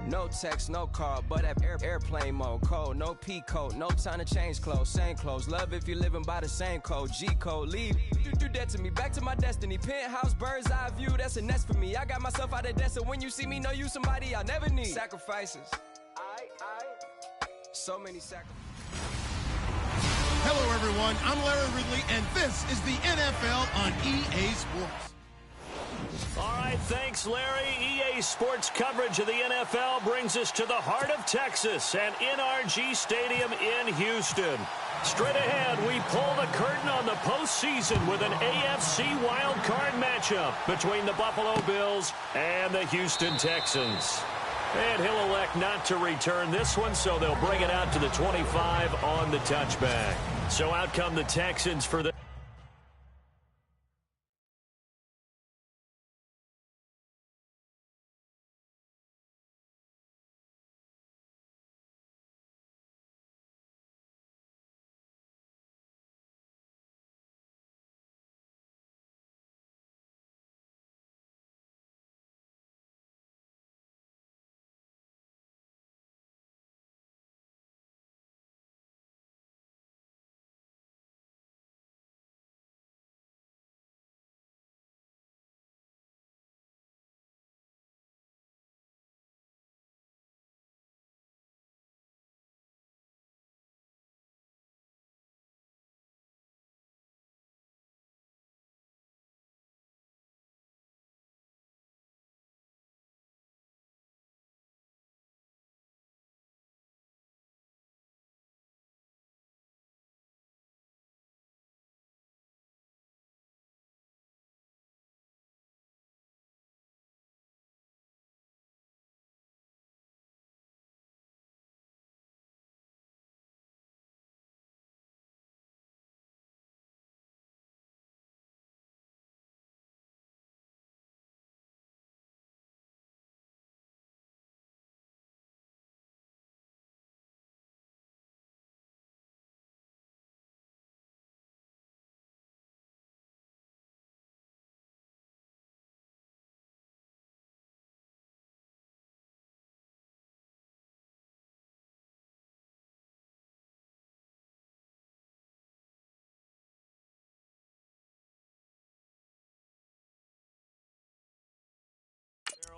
No text, no call, but at airplane mode. Code, no P code, no time to change clothes. Same clothes, love if you're living by the same code. G code, leave, you do that to me. Back to my destiny. Penthouse, bird's eye view, that's a nest for me. I got myself out of debt, so when you see me, know you somebody I'll never need. Sacrifices, so many sacrifices. Hello, everyone. I'm Larry Ridley, and this is the NFL on EA Sports. All right, thanks, Larry. EA Sports coverage of the NFL brings us to the heart of Texas and NRG Stadium in Houston. Straight ahead, we pull the curtain on the postseason with an AFC Wild Card matchup between the Buffalo Bills and the Houston Texans. And he'll elect not to return this one, so they'll bring it out to the 25 on the touchback. So out come the Texans for the...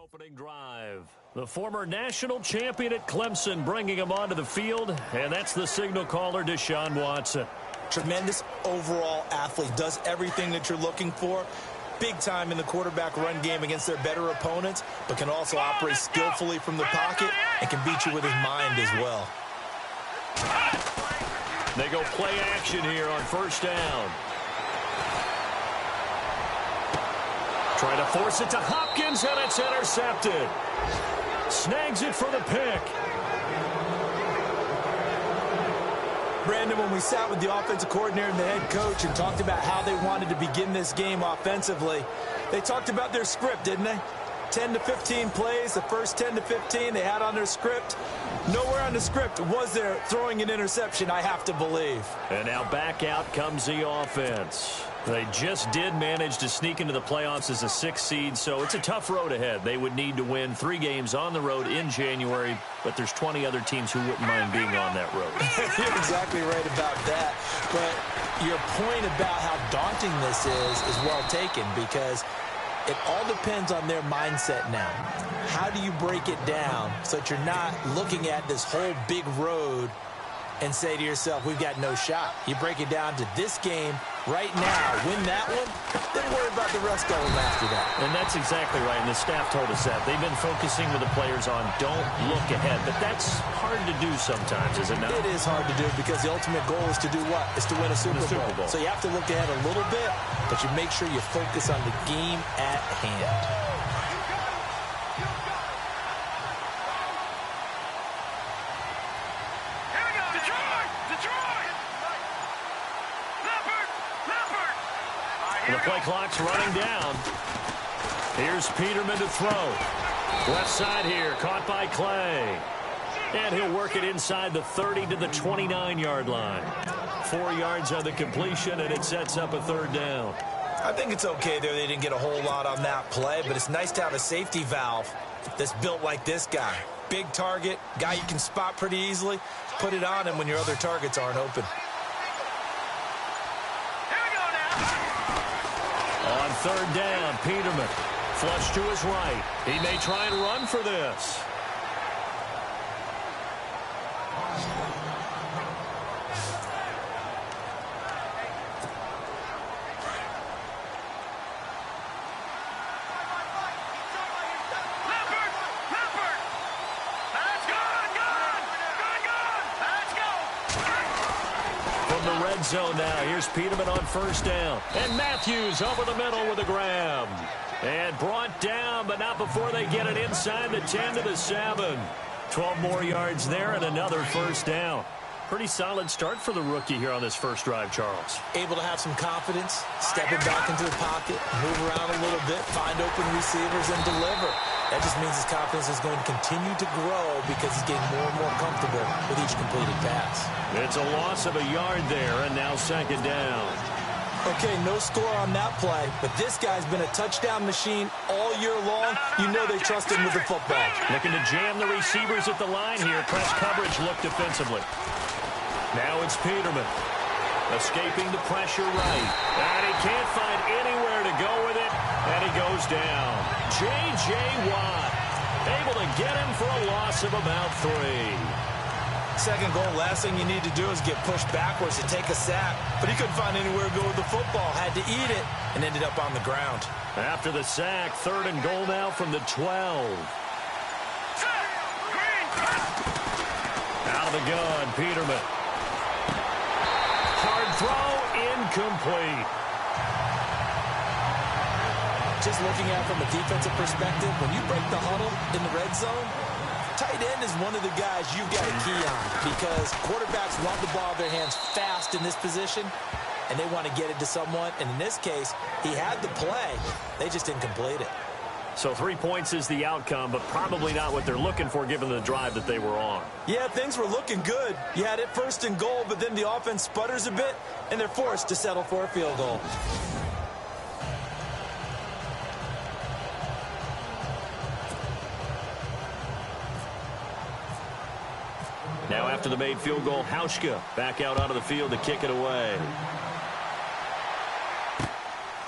Opening drive. The former national champion at Clemson bringing him onto the field, and that's the signal caller, Deshaun Watson. Tremendous overall athlete, does everything that you're looking for. Big time in the quarterback run game against their better opponents, but can also operate skillfully from the pocket and can beat you with his mind as well. They go play action here on first down. Trying to force it to Hopkins, and it's intercepted. Snags it for the pick. Brandon, when we sat with the offensive coordinator and the head coach and talked about how they wanted to begin this game offensively, they talked about their script, didn't they? 10 to 15 plays, the first 10 to 15 they had on their script. Nowhere on the script was there throwing an interception, I have to believe. And now back out comes the offense. They just did manage to sneak into the playoffs as a 6th seed, so it's a tough road ahead. They would need to win 3 games on the road in January, but there's 20 other teams who wouldn't mind being on that road. You're exactly right about that, but your point about how daunting this is well taken, because it all depends on their mindset now. How do you break it down so that you're not looking at this whole big road and say to yourself, we've got no shot? You break it down to this game right now, win that one, then worry about the rest of them after that. And that's exactly right, and the staff told us that. They've been focusing with the players on don't look ahead, but that's hard to do sometimes, is it not? It is hard to do because the ultimate goal is to do what? Is to win a Super Bowl. So you have to look ahead a little bit, but you make sure you focus on the game at hand. The play clock's running down. Here's Peterman to throw. Left side here, caught by Clay. And he'll work it inside the 30 to the 29-yard line. 4 yards on the completion, and it sets up a 3rd down. I think it's okay there. They didn't get a whole lot on that play, but it's nice to have a safety valve that's built like this guy. big target, guy you can spot pretty easily. Put it on him when your other targets aren't open. On third down, Peterman. Flush to his right. He may try and run for this. Zone now. Here's Peterman on first down. And Matthews over the middle with a grab. And brought down, but not before they get it inside the 10 to the 7. 12 more yards there and another first down. Pretty solid start for the rookie here on this first drive, Charles. Able to have some confidence, stepping back into the pocket, move around a little bit, find open receivers, and deliver. That just means his confidence is going to continue to grow because he's getting more and more comfortable with each completed pass. It's a loss of a yard there, and now second down. Okay, no score on that play, but this guy's been a touchdown machine all year long. You know they trust him with the football. Looking to jam the receivers at the line here. Press coverage look defensively. Now it's Peterman. Escaping the pressure right. And he can't find anywhere to go with it. And he goes down. J.J. Watt able to get him for a loss of about 3. Second goal, last thing you need to do is get pushed backwards to take a sack. But he couldn't find anywhere to go with the football. Had to eat it and ended up on the ground. After the sack, third and goal now from the 12. Out of the gun, Peterman. Hard throw, incomplete. Just looking at it from a defensive perspective, when you break the huddle in the red zone, tight end is one of the guys you've got a key on because quarterbacks want the ball in their hands fast in this position, and they want to get it to someone. And in this case, he had the play. They just didn't complete it. So 3 points is the outcome, but probably not what they're looking for given the drive that they were on. Yeah, things were looking good. You had it first and goal, but then the offense sputters a bit, and they're forced to settle for a field goal. Now after the made field goal, Hauschka back out onto the field to kick it away.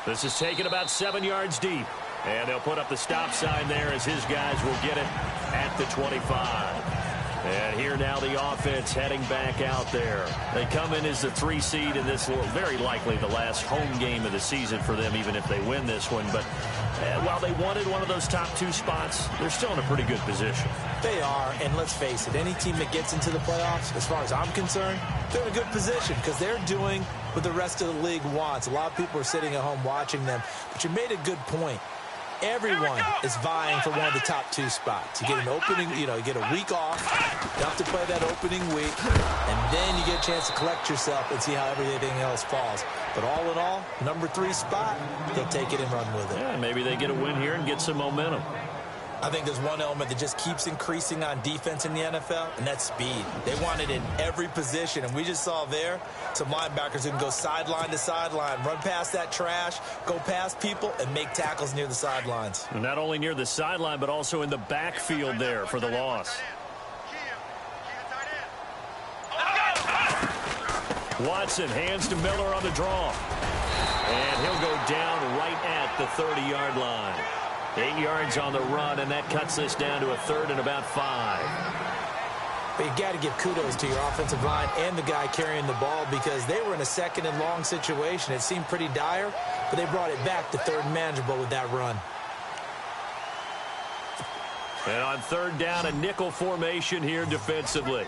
This is taken about 7 yards deep. And they'll put up the stop sign there as his guys will get it at the 25. And here now the offense heading back out there. They come in as the 3 seed in this, very likely the last home game of the season for them, even if they win this one. But while they wanted one of those top 2 spots, they're still in a pretty good position. They are, and let's face it, any team that gets into the playoffs, as far as I'm concerned, they're in a good position because they're doing what the rest of the league wants. A lot of people are sitting at home watching them, but you made a good point. Everyone is vying for one of the top 2 spots. You get an opening, you get a week off. You have to play that opening week, and then you get a chance to collect yourself and see how everything else falls. But all in all, number 3 spot, they'll take it and run with it. Yeah, maybe they get a win here and get some momentum. I think there's one element that just keeps increasing on defense in the NFL, and that's speed. They want it in every position, and we just saw there some linebackers who can go sideline to sideline, run past that trash, go past people, and make tackles near the sidelines. And not only near the sideline, but also in the backfield there for the loss. Watson hands to Miller on the draw. And he'll go down right at the 30-yard line. 8 yards on the run, and that cuts this down to a third and about 5. But you got to give kudos to your offensive line and the guy carrying the ball because they were in a second and long situation. It seemed pretty dire, but they brought it back to third and manageable with that run. And on third down, a nickel formation here defensively.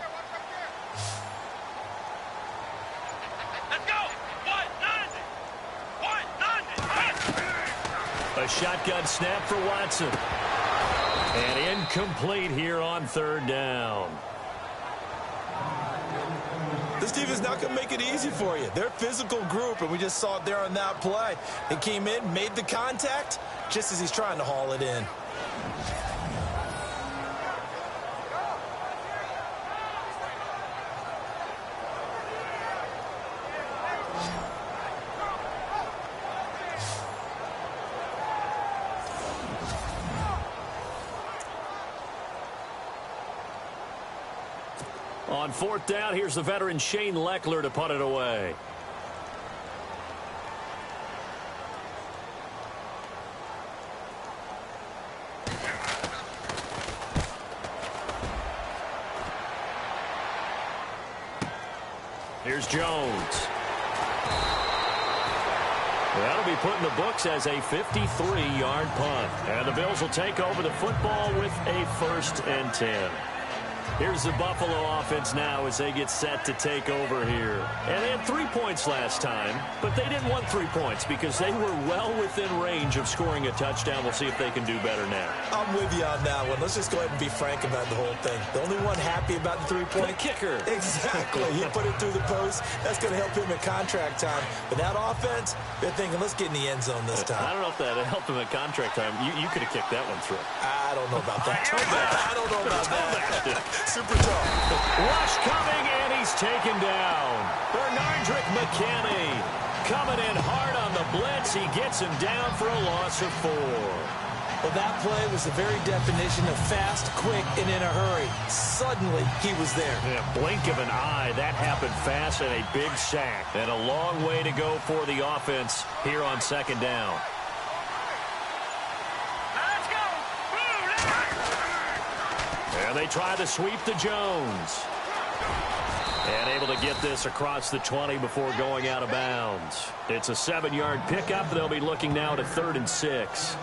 A shotgun snap for Watson. And incomplete here on third down. This team is not going to make it easy for you. They're a physical group, and we just saw it there on that play. They came in, made the contact, just as he's trying to haul it in. On fourth down, here's the veteran Shane Leckler to punt it away. Here's Jones. That'll be put in the books as a 53-yard punt. And the Bills will take over the football with a 1st and 10. Here's the Buffalo offense now as they get set to take over here. And they had 3 points last time, but they didn't want 3 points because they were well within range of scoring a touchdown. We'll see if they can do better now. I'm with you on that one. Let's just go ahead and be frank about the whole thing. The only one happy about the 3-point. The kicker. Exactly. He put it through the post. That's going to help him at contract time. But that offense, they're thinking, let's get in the end zone this time. I don't know if that helped him at contract time. You could have kicked that one through. I don't know about that. I don't know about that. Super tough. Rush coming, and he's taken down. Bernardrick McKinney coming in hard on the blitz. He gets him down for a loss of 4. Well, that play was the very definition of fast, quick, and in a hurry. Suddenly, he was there. In a blink of an eye, that happened fast, and a big sack. And a long way to go for the offense here on 2nd down. And they try to sweep to Jones. And able to get this across the 20 before going out of bounds. It's a 7-yard pickup. They'll be looking now to 3rd and 6.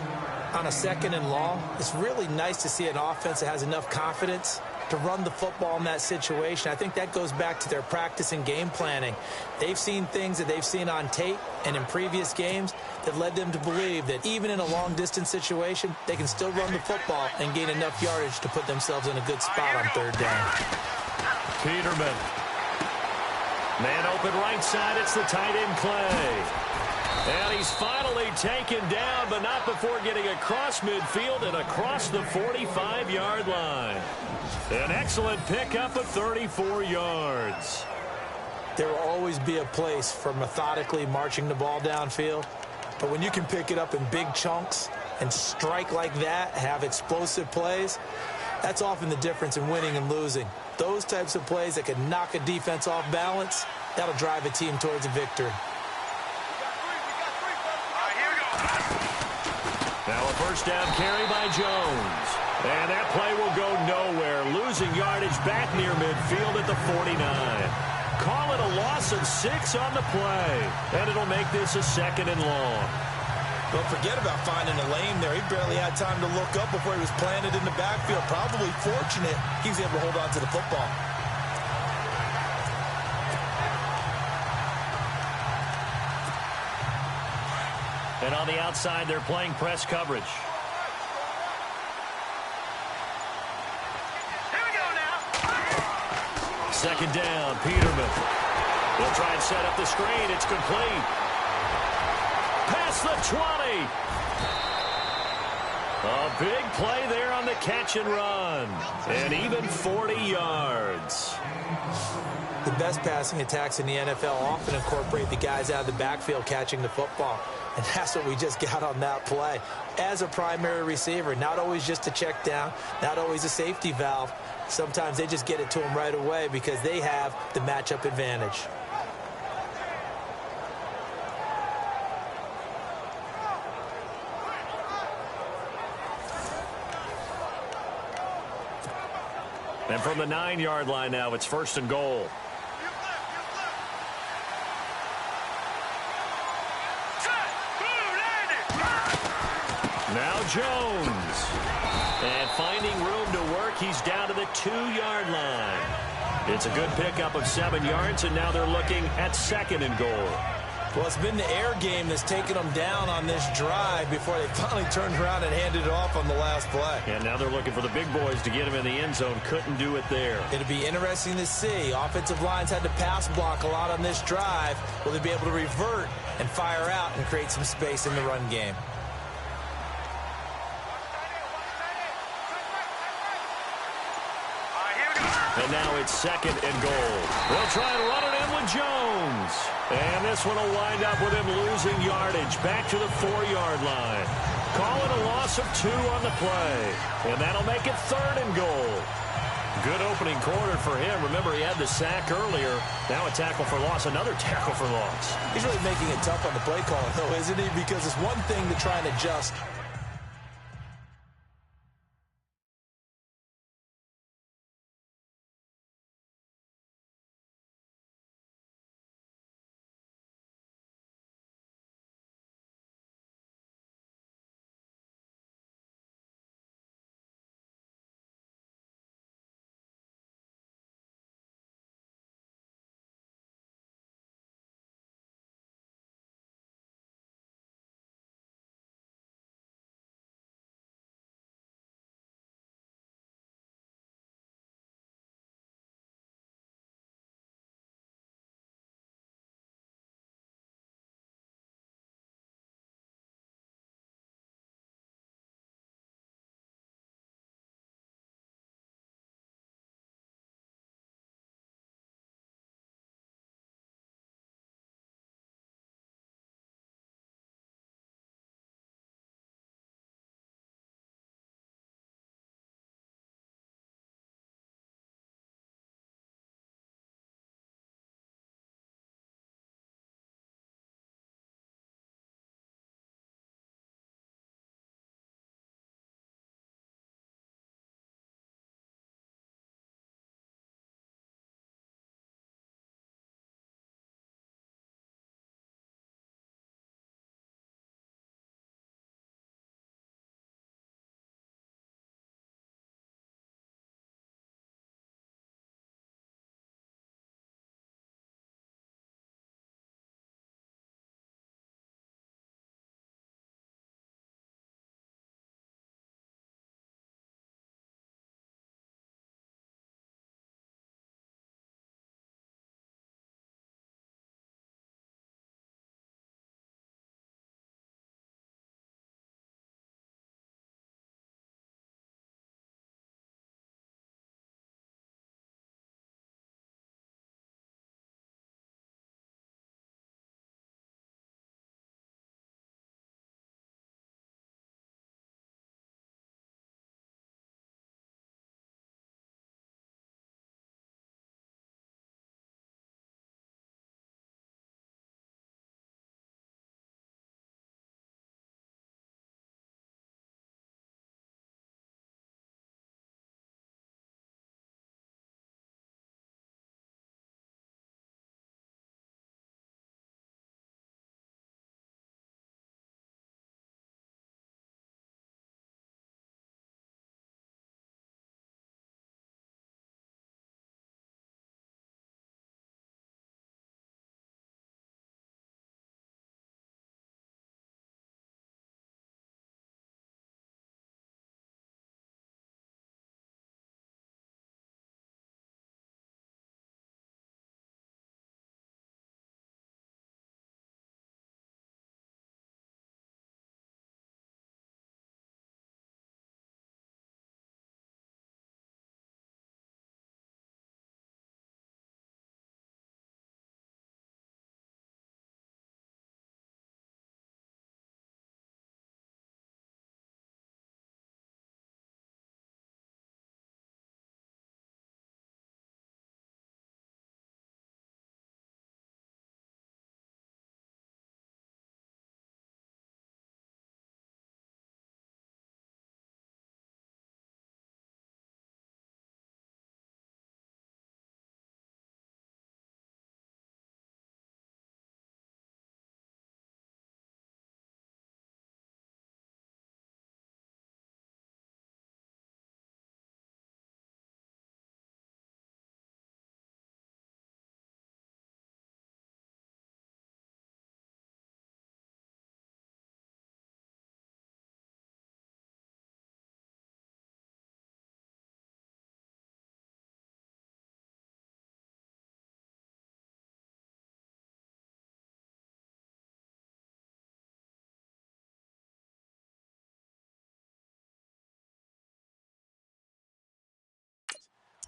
On a 2nd and long, it's really nice to see an offense that has enough confidence to run the football in that situation. I think that goes back to their practice and game planning. They've seen things that they've seen on tape and in previous games that led them to believe that even in a long-distance situation, they can still run the football and gain enough yardage to put themselves in a good spot on 3rd down. Peterman. Man open right side. It's the tight end Clay. And he's finally taken down, but not before getting across midfield and across the 45-yard line. An excellent pickup of 34 yards. There will always be a place for methodically marching the ball downfield. But when you can pick it up in big chunks and strike like that, have explosive plays, that's often the difference in winning and losing. Those types of plays that can knock a defense off balance, that'll drive a team towards a victory. Now a 1st down carry by Jones. And that play will go nowhere. Losing yardage back near midfield at the 49. Call it a loss of 6 on the play. And it'll make this a 2nd and long. Don't forget about finding a lane there. He barely had time to look up before he was planted in the backfield. Probably fortunate he was able to hold on to the football. And on the outside, they're playing press coverage. Here we go now. 2nd down, Peterman. They'll try and set up the screen. It's complete. Past the 20. A big play there on the catch and run. And even 40 yards. The best passing attacks in the NFL often incorporate the guys out of the backfield catching the football. And that's what we just got on that play. As a primary receiver, not always just a check down, not always a safety valve. Sometimes they just get it to them right away because they have the matchup advantage. And from the 9-yard line now, it's 1st and goal. Now Jones. And finding room to work, he's down to the 2-yard line. It's a good pickup of 7 yards, and now they're looking at 2nd and goal. Well, it's been the air game that's taken them down on this drive before they finally turned around and handed it off on the last play. And now they're looking for the big boys to get him in the end zone. Couldn't do it there. It'll be interesting to see. Offensive lines had to pass block a lot on this drive. Will they be able to revert and fire out and create some space in the run game? And now it's 2nd and goal. They'll try and run it in with Jones. And this one will wind up with him losing yardage back to the 4-yard line. Call it a loss of 2 on the play. And that'll make it 3rd and goal. Good opening quarter for him. Remember, he had the sack earlier. Now a tackle for loss, another tackle for loss. He's really making it tough on the play calling, though, isn't he? Because it's one thing to try and adjust.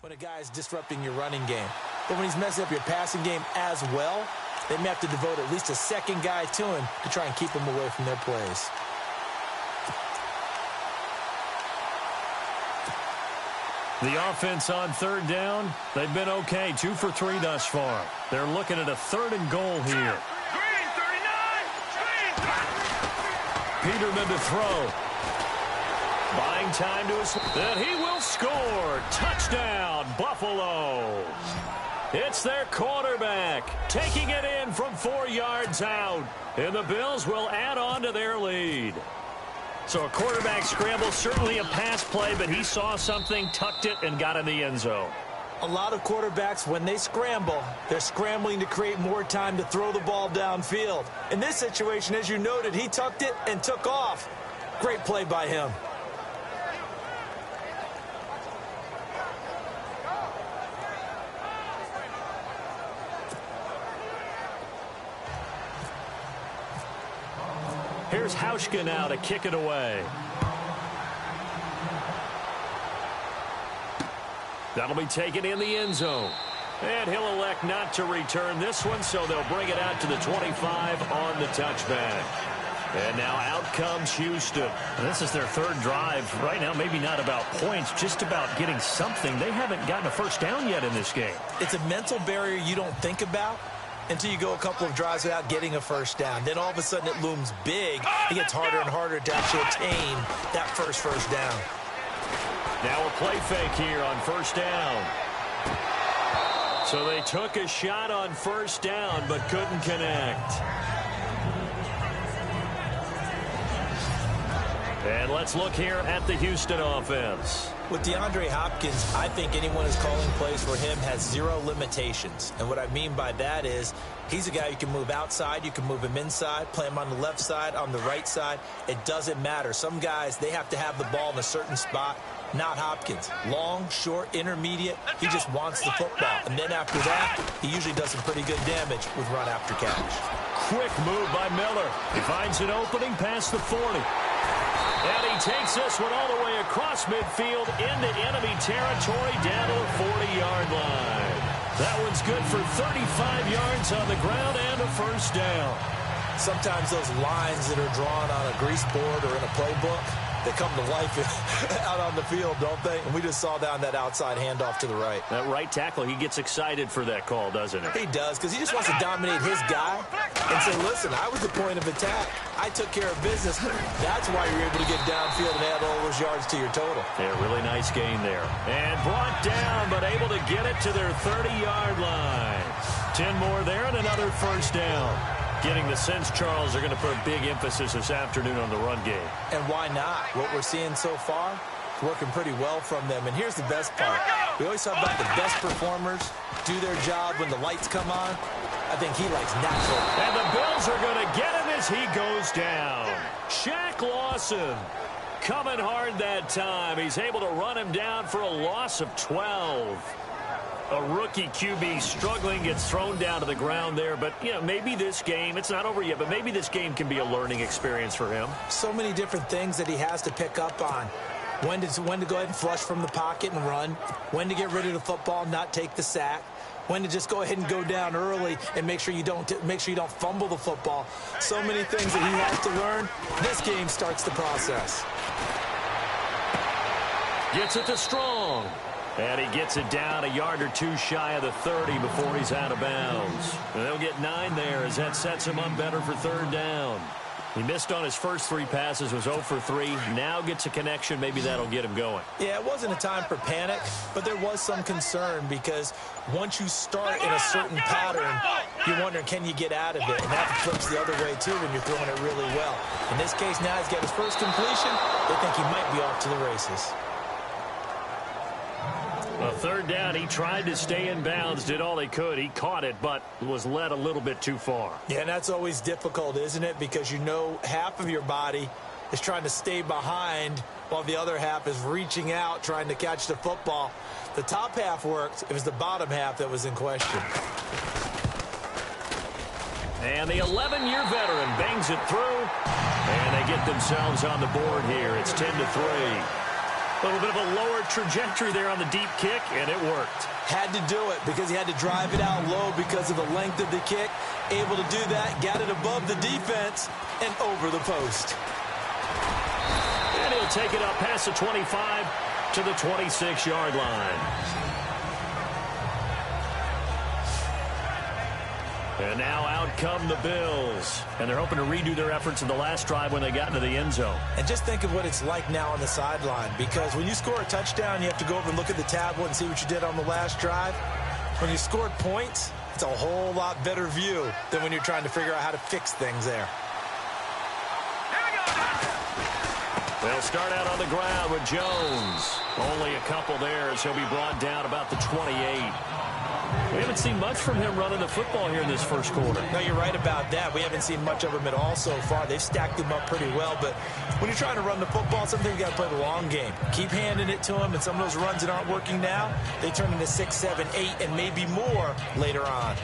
When a guy's disrupting your running game. But when he's messing up your passing game as well, they may have to devote at least a second guy to him to try and keep him away from their plays. The offense on 3rd down, they've been okay. 2 for 3 thus far. They're looking at a 3rd and goal here. Green 39. Peterman to throw. Buying time to his... Then he will score. Touchdown, Buffalo. It's their quarterback taking it in from 4 yards out. And the Bills will add on to their lead. So a quarterback scramble, certainly a pass play, but he saw something, tucked it, and got in the end zone. A lot of quarterbacks, when they scramble, they're scrambling to create more time to throw the ball downfield. In this situation, as you noted, he tucked it and took off. Great play by him. Here's Hauschka now to kick it away. That'll be taken in the end zone. And he'll elect not to return this one, so they'll bring it out to the 25 on the touchback. And now out comes Houston. This is their 3rd drive. Right now, maybe not about points, just about getting something. They haven't gotten a first down yet in this game. It's a mental barrier you don't think about until you go a couple of drives without getting a first down. Then all of a sudden it looms big. It gets harder and harder to actually attain that first down. Now a play fake here on 1st down. So they took a shot on 1st down but couldn't connect. And let's look here at the Houston offense. With DeAndre Hopkins, I think anyone who's calling plays for him has 0 limitations. And what I mean by that is he's a guy you can move outside, you can move him inside, play him on the left side, on the right side. It doesn't matter. Some guys, they have to have the ball in a certain spot. Not Hopkins. Long, short, intermediate. He just wants the football. And then after that, he usually does some pretty good damage with run after catch. Quick move by Miller. He finds an opening past the 40. And he takes this one all the way across midfield into enemy territory down to the 40-yard line. That one's good for 35 yards on the ground and a first down. Sometimes those lines that are drawn on a grease board or in a playbook, they come to life out on the field, don't they? And we just saw down that outside handoff to the right. That right tackle, he gets excited for that call, doesn't he? He does, because he just wants to dominate his guy and say, listen, I was the point of attack. I took care of business. That's why you're able to get downfield and add all those yards to your total. Yeah, really nice gain there. And brought down, but able to get it to their 30-yard line. 10 more there and another first down. Getting the sense, Charles, they're going to put a big emphasis this afternoon on the run game. And why not? What we're seeing so far is working pretty well from them. And here's the best part. We always talk about the best performers do their job when the lights come on. I think he likes natural. And the Bills are going to get him as he goes down. Shaq Lawson coming hard that time. He's able to run him down for a loss of 12. A rookie QB struggling, gets thrown down to the ground there. But, you know, maybe this game, it's not over yet, but maybe this game can be a learning experience for him. So many different things that he has to pick up on. When to go ahead and flush from the pocket and run. When to get rid of the football, not take the sack. When to just go ahead and go down early and make sure you don't fumble the football. So many things that he has to learn. This game starts the process. Gets it to Strong. And he gets it down a yard or two shy of the 30 before he's out of bounds. And they'll get 9 there as that sets him up better for third down. He missed on his first 3 passes, was 0 for 3. Now gets a connection. Maybe that'll get him going. Yeah, it wasn't a time for panic, but there was some concern because once you start in a certain pattern, you're wondering, can you get out of it? And that flips the other way, too, when you're throwing it really well. In this case, now he's got his first completion. They think he might be off to the races. A third down, he tried to stay in bounds, did all he could. He caught it, but was led a little bit too far. Yeah, and that's always difficult, isn't it? Because you know half of your body is trying to stay behind while the other half is reaching out, trying to catch the football. The top half worked. It was the bottom half that was in question. And the 11-year veteran bangs it through. And they get themselves on the board here. It's 10-3. A little bit of a lower trajectory there on the deep kick, and it worked. Had to do it because he had to drive it out low because of the length of the kick. Able to do that, got it above the defense, and over the post. And he'll take it up past the 25 to the 26-yard line. And now out come the Bills. And they're hoping to redo their efforts in the last drive when they got into the end zone. And just think of what it's like now on the sideline, because when you score a touchdown, you have to go over and look at the tablet and see what you did on the last drive. When you scored points, it's a whole lot better view than when you're trying to figure out how to fix things there. They'll start out on the ground with Jones. Only a couple there as he'll be brought down about the 28. We haven't seen much from him running the football here in this first quarter. No, you're right about that. We haven't seen much of him at all so far. They've stacked him up pretty well, but when you're trying to run the football, sometimes you got to play the long game. Keep handing it to him, and some of those runs that aren't working now, they turn into 6, 7, 8, and maybe more later on.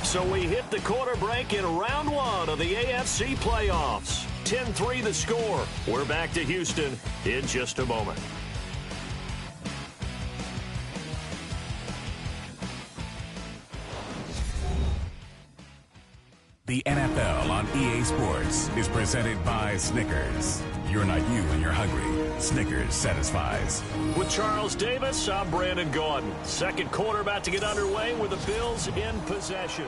So we hit the quarter break in round one of the AFC playoffs. 10-3 the score. We're back to Houston in just a moment. The NFL on EA Sports is presented by Snickers. You're not you when you're hungry. Snickers satisfies. With Charles Davis, I'm Brandon Gaudin. Second quarter about to get underway with the Bills in possession.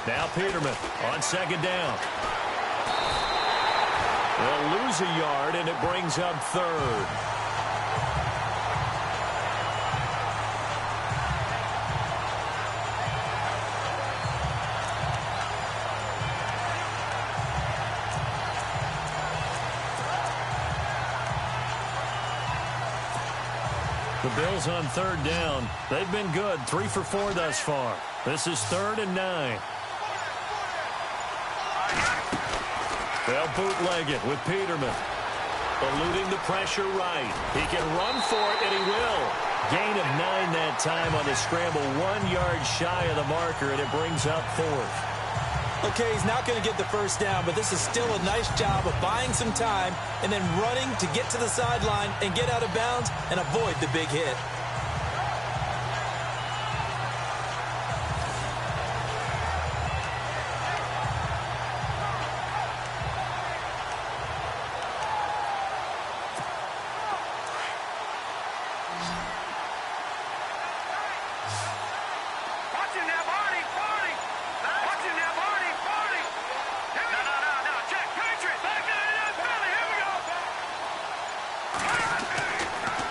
Now Peterman on second down. They'll lose a yard, and it brings up third. The Bills on third down. They've been good, 3 for 4 thus far. This is 3rd and 9. They'll bootleg it with Peterman. Eluding the pressure right. He can run for it, and he will. Gain of 9 that time on the scramble. 1 yard shy of the marker, and it brings up 4th. Okay, he's not going to get the first down, but this is still a nice job of buying some time and then running to get to the sideline and get out of bounds and avoid the big hit.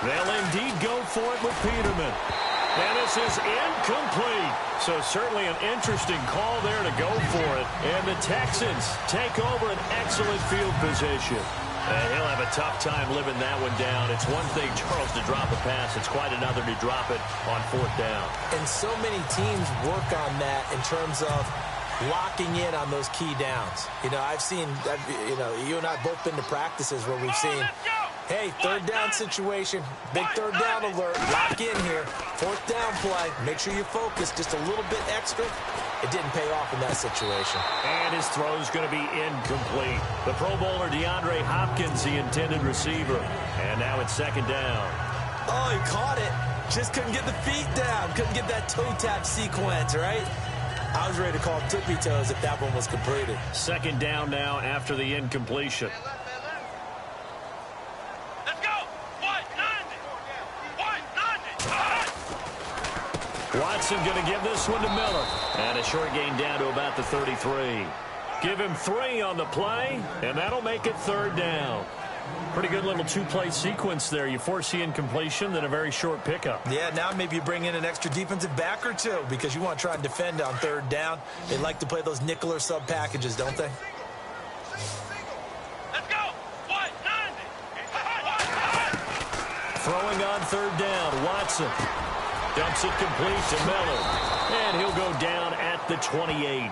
They'll indeed go for it with Peterman. And this is incomplete. So certainly an interesting call there to go for it. And the Texans take over an excellent field position. And he'll have a tough time living that one down. It's one thing, Charles, to drop a pass. It's quite another to drop it on 4th down. And so many teams work on that in terms of locking in on those key downs. You know, I've seen, you and I have both been to practices where we've seen, hey, 3rd down situation, big 3rd down alert, lock in here, 4th down play, make sure you focus just a little bit extra. It didn't pay off in that situation. And his throw is going to be incomplete. The Pro Bowler DeAndre Hopkins, the intended receiver. And now it's 2nd down. Oh, he caught it. Just couldn't get the feet down. Couldn't get that toe tap sequence, right? I was ready to call tippy toes if that one was completed. 2nd down now after the incompletion. Watson going to give this one to Miller. And a short gain down to about the 33. Give him 3 on the play, and that'll make it 3rd down. Pretty good little 2-play sequence there. You force the incompletion, then a very short pickup. Yeah, now maybe you bring in an extra defensive back or 2 because you want to try and defend on 3rd down. They like to play those nickel or sub packages, don't they? Let's go. Throwing on 3rd down, Watson. Dumps it complete to Miller. And he'll go down at the 28.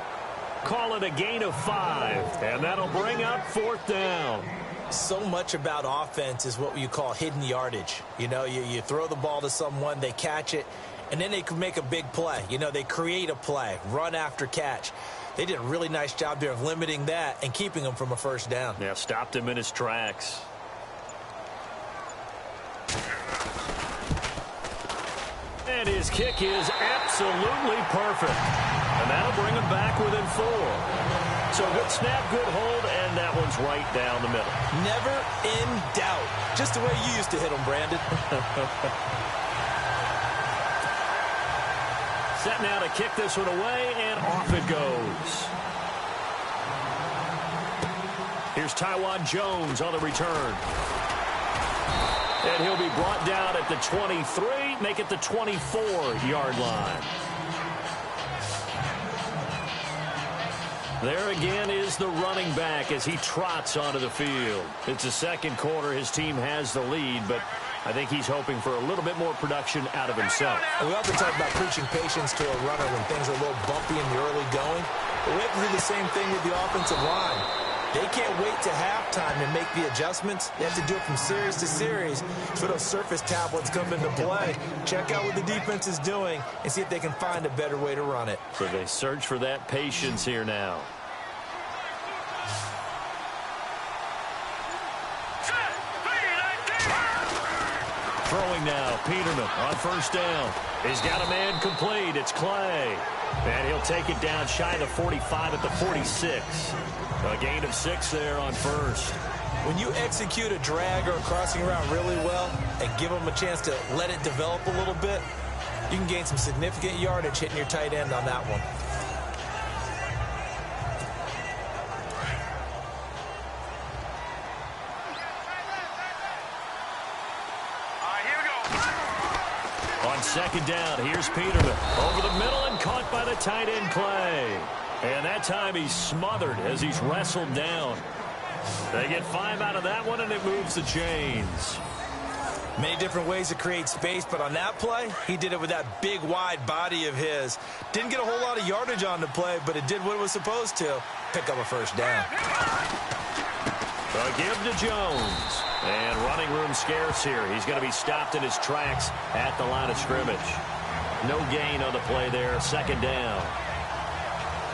Call it a gain of 5. And that'll bring up 4th down. So much about offense is what you call hidden yardage. You know, you throw the ball to someone, they catch it, and then they can make a big play. You know, they create a play, run after catch. They did a really nice job there of limiting that and keeping him from a first down. Yeah, stopped him in his tracks. And his kick is absolutely perfect. And that'll bring him back within 4. So good snap, good hold, and that one's right down the middle. Never in doubt. Just the way you used to hit them, Brandon. Set now to kick this one away, and off it goes. Here's Tywan Jones on the return. And he'll be brought down at the 23, make it the 24-yard line. There again is the running back as he trots onto the field. It's the second quarter. His team has the lead, but I think he's hoping for a little bit more production out of himself. We often talk about preaching patience to a runner when things are a little bumpy in the early going. But we have to do the same thing with the offensive line. They can't wait to halftime to make the adjustments. They have to do it from series to series so those surface tablets come into play. Check out what the defense is doing and see if they can find a better way to run it. So they search for that patience here now. Throwing now, Peterman on first down. He's got a man complete. It's Clay. And he'll take it down shy of the 45 at the 46. A gain of 6 there on first. When you execute a drag or a crossing route really well and give them a chance to let it develop a little bit, you can gain some significant yardage hitting your tight end on that one. On second down, here's Peterman. Over the middle and caught by the tight end Clay. And that time he's smothered as he's wrestled down. They get 5 out of that one, and it moves the chains. Many different ways to create space, but on that play, he did it with that big, wide body of his. Didn't get a whole lot of yardage on the play, but it did what it was supposed to. Pick up a first down. A give to Jones. And running room scarce here. He's going to be stopped in his tracks at the line of scrimmage. No gain on the play there. Second down.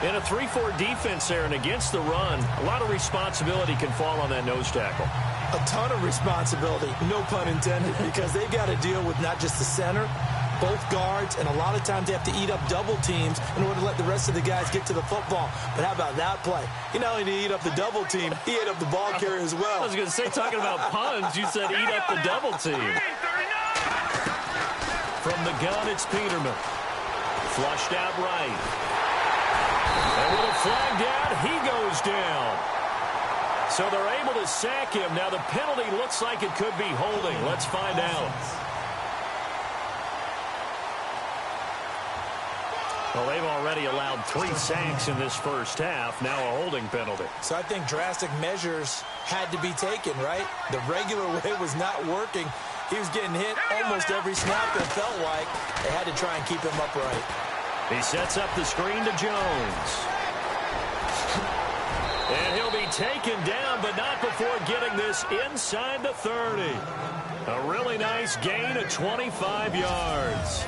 In a 3-4 defense there and against the run, a lot of responsibility can fall on that nose tackle. A ton of responsibility, no pun intended, because they've got to deal with not just the center, both guards, and a lot of times they have to eat up double teams in order to let the rest of the guys get to the football. But how about that play? He not only did he eat up the double team, he ate up the ball carrier as well. I was going to say, talking about puns, you said eat up the double team. From the gun, it's Peterman. Flushed out right. And with a flag down, he goes down. So they're able to sack him. Now the penalty looks like it could be holding. Let's find out. Well, they've already allowed 3 sacks in this first half. Now a holding penalty. So I think drastic measures had to be taken, right? The regular way was not working. He was getting hit almost every snap, it felt like. They had to try and keep him upright. He sets up the screen to Jones. And he'll be taken down, but not before getting this inside the 30. A really nice gain of 25 yards.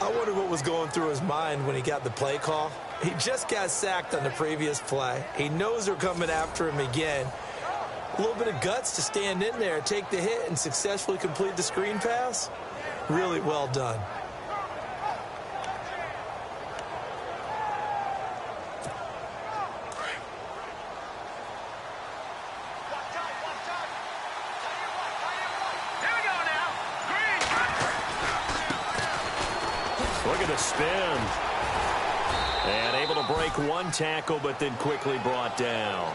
I wonder what was going through his mind when he got the play call. He just got sacked on the previous play. He knows they're coming after him again. A little bit of guts to stand in there, take the hit, and successfully complete the screen pass. Really well done. Look at the spin. And able to break one tackle, but then quickly brought down.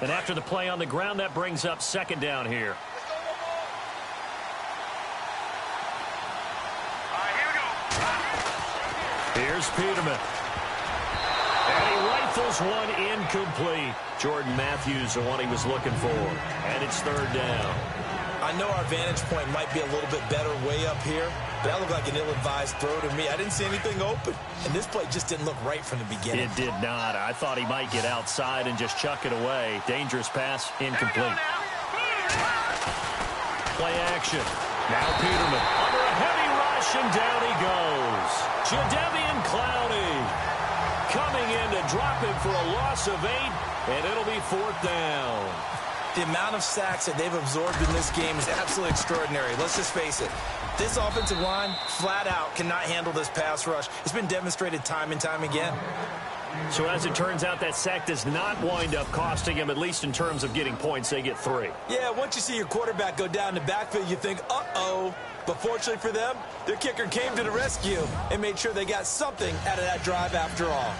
And after the play on the ground, that brings up second down here. Here's Peterman. And he rifles one incomplete. Jordan Matthews, the one he was looking for. And it's third down. I know our vantage point might be a little bit better way up here, but that looked like an ill-advised throw to me. I didn't see anything open, and this play just didn't look right from the beginning. It did not. I thought he might get outside and just chuck it away. Dangerous pass, incomplete. Play action. Now Peterman under a heavy rush, and down he goes. Jadeveon Clowney coming in to drop him for a loss of 8, and it'll be fourth down. The amount of sacks that they've absorbed in this game is absolutely extraordinary. Let's just face it. This offensive line, flat out, cannot handle this pass rush. It's been demonstrated time and time again. So as it turns out, that sack does not wind up costing him, at least in terms of getting points. They get 3. Yeah, once you see your quarterback go down the backfield, you think, uh-oh. But fortunately for them, their kicker came to the rescue and made sure they got something out of that drive after all.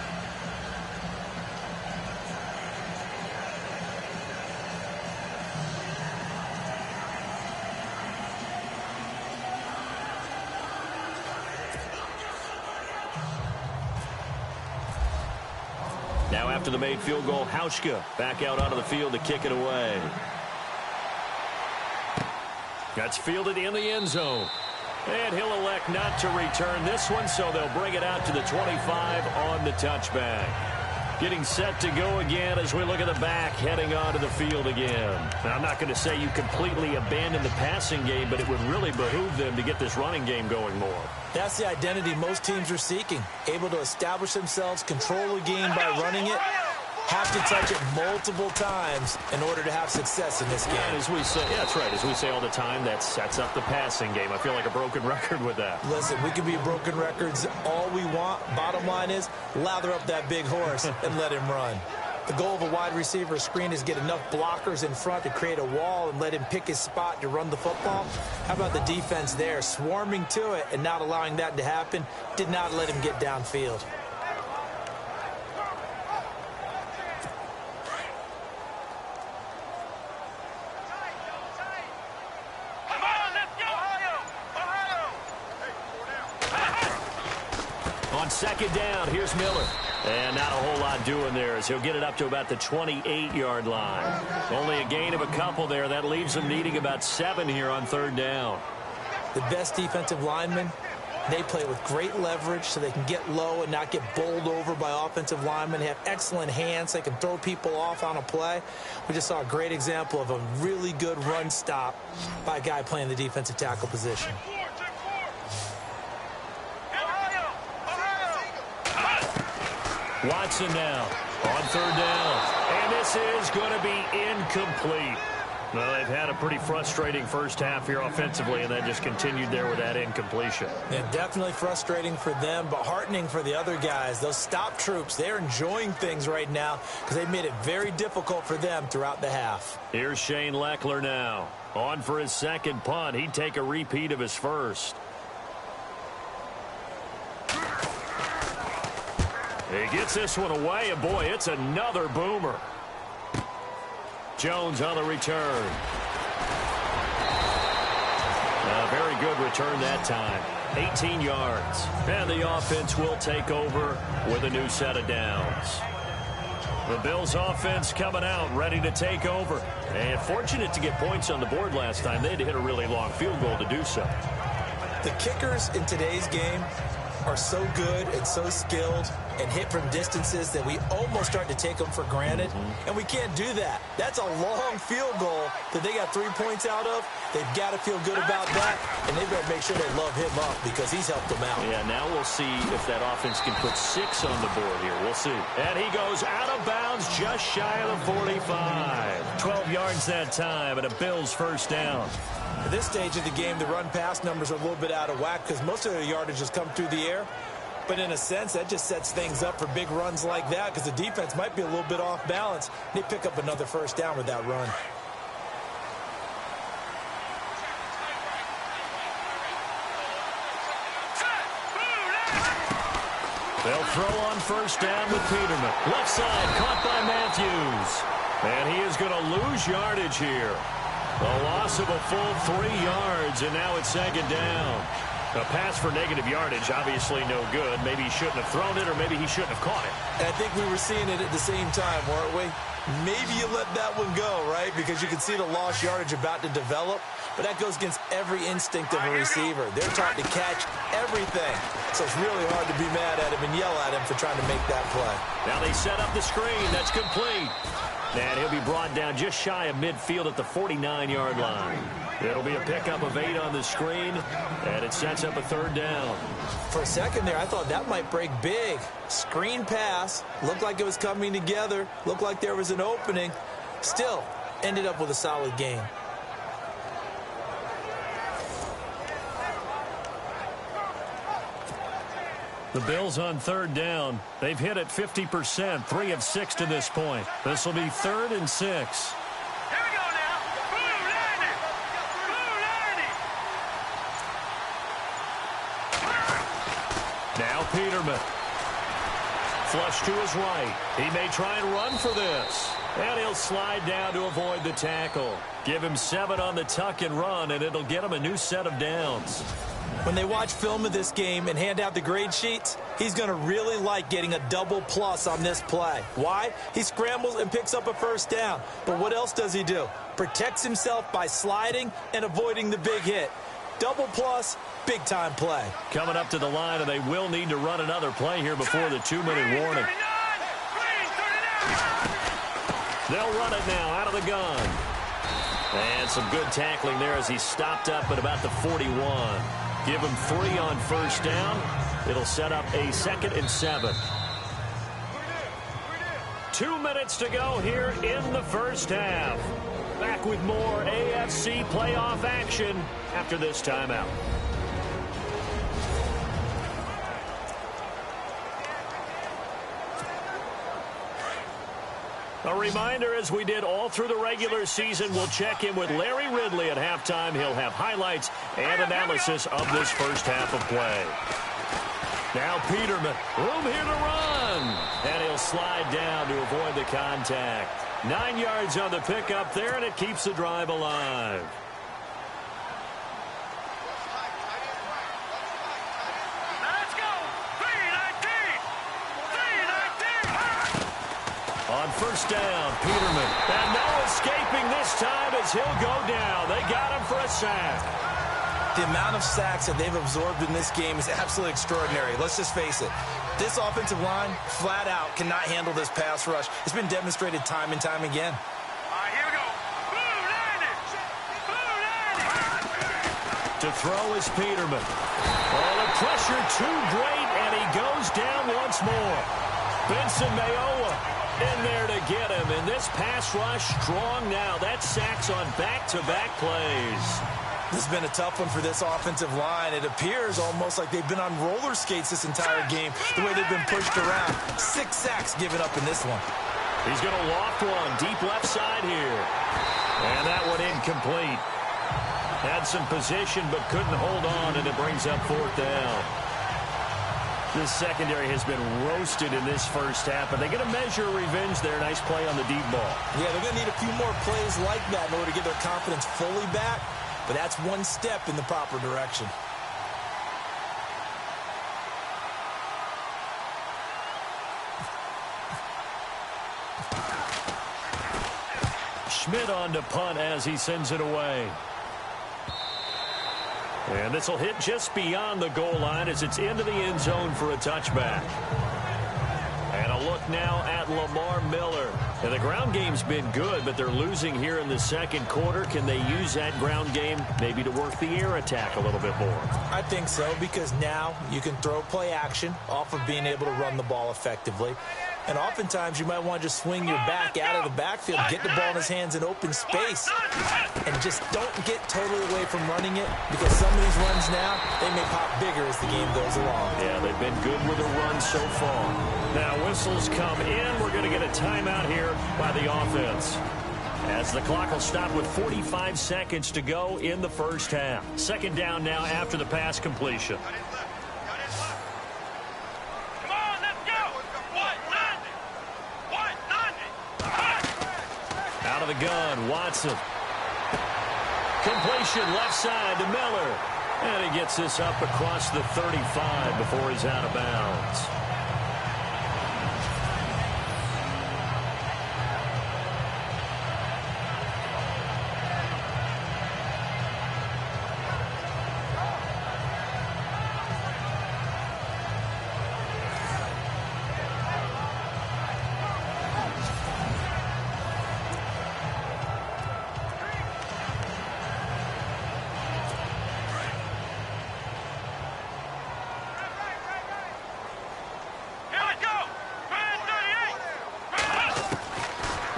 Now after the made field goal, Hauschka back out onto the field to kick it away. That's fielded in the end zone. And he'll elect not to return this one, so they'll bring it out to the 25 on the touchback. Getting set to go again as we look at the back, heading onto the field again. Now, I'm not going to say you completely abandon the passing game, but it would really behoove them to get this running game going more. That's the identity most teams are seeking. Able to establish themselves, control the game by running it, have to touch it multiple times in order to have success in this game. And as we say, yeah, that's right. As we say all the time, that sets up the passing game. I feel like a broken record with that. Listen, we can be broken records all we want. Bottom line is, lather up that big horse and let him run. The goal of a wide receiver screen is get enough blockers in front to create a wall and let him pick his spot to run the football. How about the defense there? Swarming to it and not allowing that to happen. Did not let him get downfield. On second down, here's Miller. And not a whole lot doing there as he'll get it up to about the 28-yard line. Only a gain of a couple there. That leaves them needing about 7 here on third down. The best defensive linemen, they play with great leverage so they can get low and not get bowled over by offensive linemen. They have excellent hands. They can throw people off on a play. We just saw a great example of a really good run stop by a guy playing the defensive tackle position. Watson now on third down. And this is going to be incomplete. Well, they've had a pretty frustrating first half here offensively, and then just continued there with that incompletion. Yeah, definitely frustrating for them, but heartening for the other guys. Those stop troops, they're enjoying things right now because they've made it very difficult for them throughout the half. Here's Shane Leckler now. On for his second punt. He'd take a repeat of his first. He gets this one away, and boy, it's another boomer. Jones on the return. A very good return that time. 18 yards. And the offense will take over with a new set of downs. The Bills offense coming out, ready to take over. And fortunate to get points on the board last time. They had to hit a really long field goal to do so. The kickers in today's game are so good and so skilled and hit from distances that we almost start to take them for granted. And we can't do that. That's a long field goal that they got 3 points out of. They've got to feel good about that, and they better make sure they love him up because he's helped them out. Yeah, now we'll see if that offense can put 6 on the board here. We'll see. And he goes out of bounds just shy of the 45. 12 yards that time, and a Bills first down. At this stage of the game, the run-pass numbers are a little bit out of whack because most of their yardage has come through the air. But in a sense, that just sets things up for big runs like that because the defense might be a little bit off balance. They pick up another first down with that run. They'll throw on first down with Peterman. Left side, caught by Matthews. And he is going to lose yardage here. A loss of a full 3 yards, and now it's second down. A pass for negative yardage, obviously no good. Maybe he shouldn't have thrown it, or maybe he shouldn't have caught it. And I think we were seeing it at the same time, weren't we? Maybe you let that one go, right? Because you can see the lost yardage about to develop. But that goes against every instinct of a receiver. They're taught to catch everything. So it's really hard to be mad at him and yell at him for trying to make that play. Now they set up the screen. That's complete. And he'll be brought down just shy of midfield at the 49-yard line. It'll be a pickup of 8 on the screen, and it sets up a third down. For a second there, I thought that might break big. Screen pass. Looked like it was coming together. Looked like there was an opening. Still, ended up with a solid game. The Bills on third down. They've hit it 50%, 3 of 6 to this point. This will be 3rd and 6. Here we go now. Blue line it. Blue line it. Now Peterman. Flush to his right. He may try and run for this. And he'll slide down to avoid the tackle. Give him 7 on the tuck and run, and it'll get him a new set of downs. When they watch film of this game and hand out the grade sheets, he's going to really like getting a double plus on this play. Why? He scrambles and picks up a first down. But what else does he do? Protects himself by sliding and avoiding the big hit. Double plus, big-time play. Coming up to the line, and they will need to run another play here before the 2-minute warning. They'll run it now out of the gun. And some good tackling there as he stopped up at about the 41. Give him 3 on first down. It'll set up a 2nd and 7. 2 minutes to go here in the first half. Back with more AFC playoff action after this timeout. A reminder, as we did all through the regular season, we'll check in with Larry Ridley at halftime. He'll have highlights and analysis of this first half of play. Now Peterman, room here to run. And he'll slide down to avoid the contact. 9 yards on the pickup there, and it keeps the drive alive. Let's go. 319. 319. On first down, Peterman. And no escaping this time as he'll go down. They got him for a sack. The amount of sacks that they've absorbed in this game is absolutely extraordinary. Let's just face it. This offensive line, flat out, cannot handle this pass rush. It's been demonstrated time and time again. All right, here we go. Blue line it. Blue line it. To throw is Peterman. Oh, the pressure too great, and he goes down once more. Benson Mayowa in there to get him, and this pass rush strong now. That's sacks on back-to-back plays. This has been a tough one for this offensive line. It appears almost like they've been on roller skates this entire game, the way they've been pushed around. 6 sacks given up in this one. He's going to loft one deep left side here. And that one incomplete. Had some position but couldn't hold on, and it brings up 4th down. This secondary has been roasted in this first half, and they're going to measure revenge there. Nice play on the deep ball. Yeah, they're going to need a few more plays like that in order to get their confidence fully back. But that's one step in the proper direction. Schmidt on to punt as he sends it away. And this will hit just beyond the goal line as it's into the end zone for a touchback. And a look now at Lamar Miller. And the ground game's been good, but they're losing here in the second quarter. Can they use that ground game maybe to work the air attack a little bit more? I think so, because now you can throw play action off of being able to run the ball effectively. And oftentimes you might want to just swing your back out of the backfield, get the ball in his hands in open space, and just don't get totally away from running it, because some of these runs now, they may pop bigger as the game goes along. Yeah, they've been good with the run so far. Now whistles come in. We're going to get a timeout here by the offense, as the clock will stop with 45 seconds to go in the first half. Second down now after the pass completion. of the gun. Watson. Completion left side to Miller. And he gets this up across the 35 before he's out of bounds.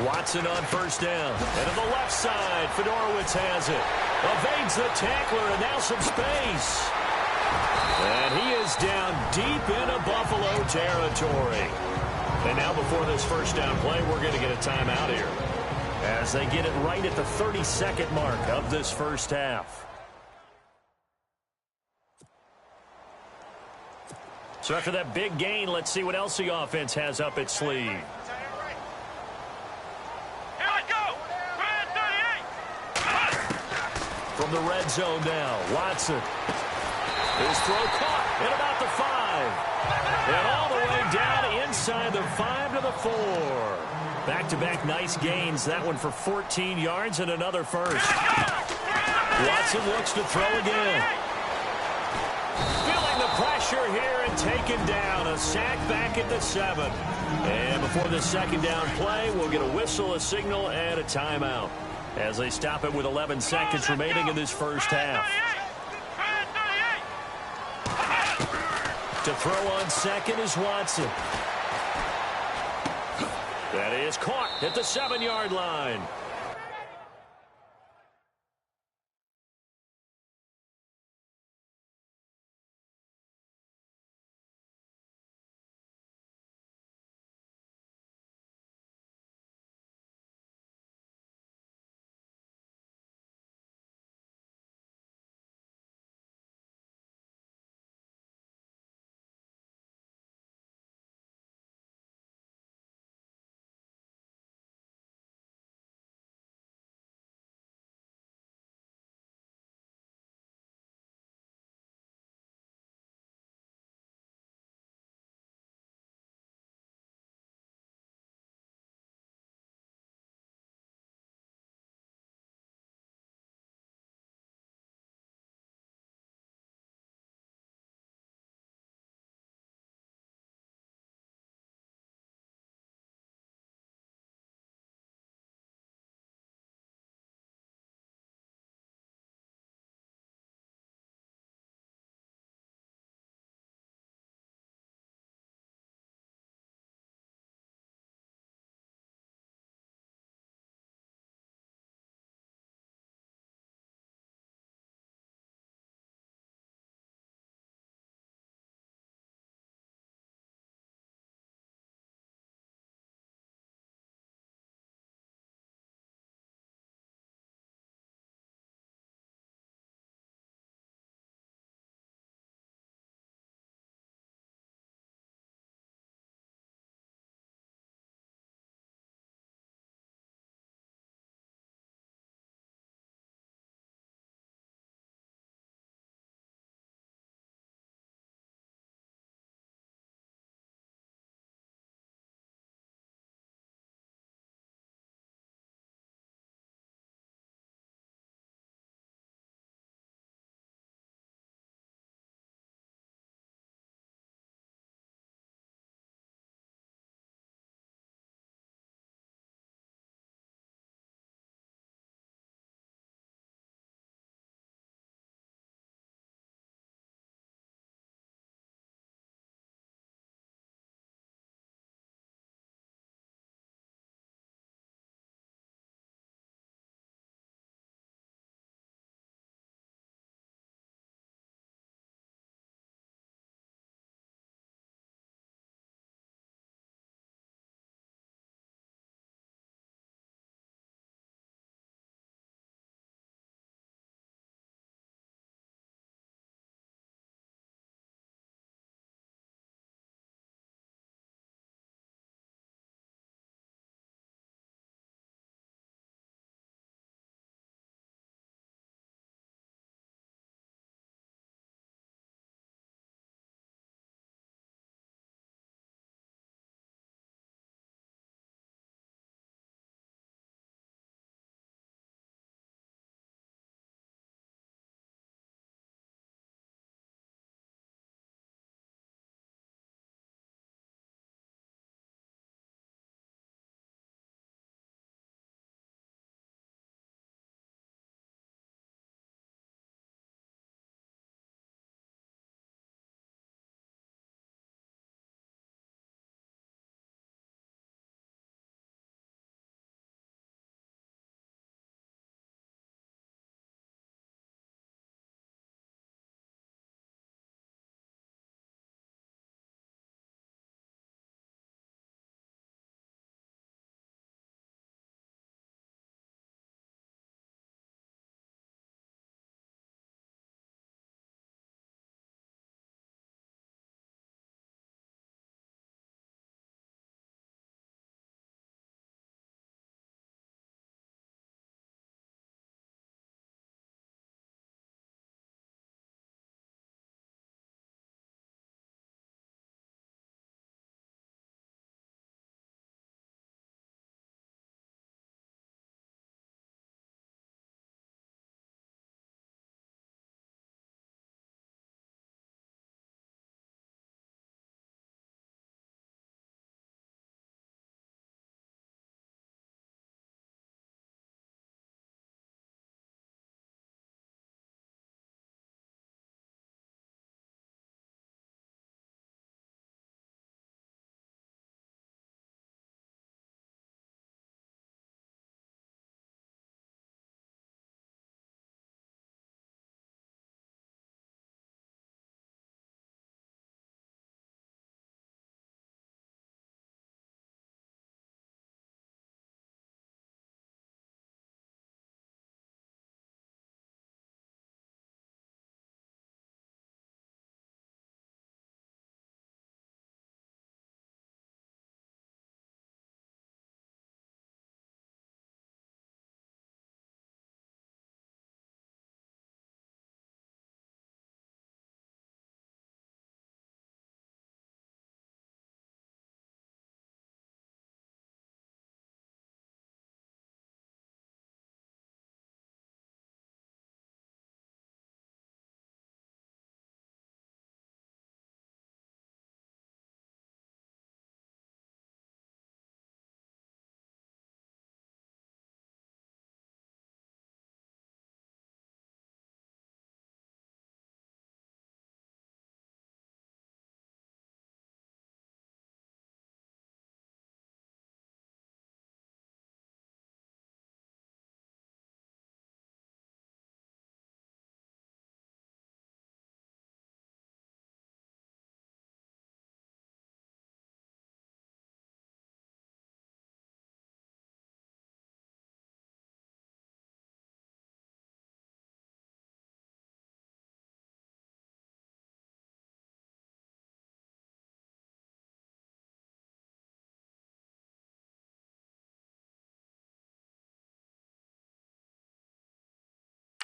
Watson on first down. And to the left side, Fedorowicz has it. Evades the tackler, and now some space. And he is down deep into Buffalo territory. And now before this first down play, we're going to get a timeout here, as they get it right at the 30-second mark of this first half. So after that big gain, let's see what else the offense has up its sleeve. From the red zone now, Watson. His throw caught at about the 5. And all the way down inside the 5 to the 4. Back-to-back nice gains. That one for 14 yards and another first. Watson looks to throw again. Feeling the pressure here and taken down. A sack back at the 7. And before the second down play, we'll get a whistle, a signal, and a timeout, as they stop it with 11 seconds remaining in this first half. To throw on second is Watson. That is caught at the 7-yard line.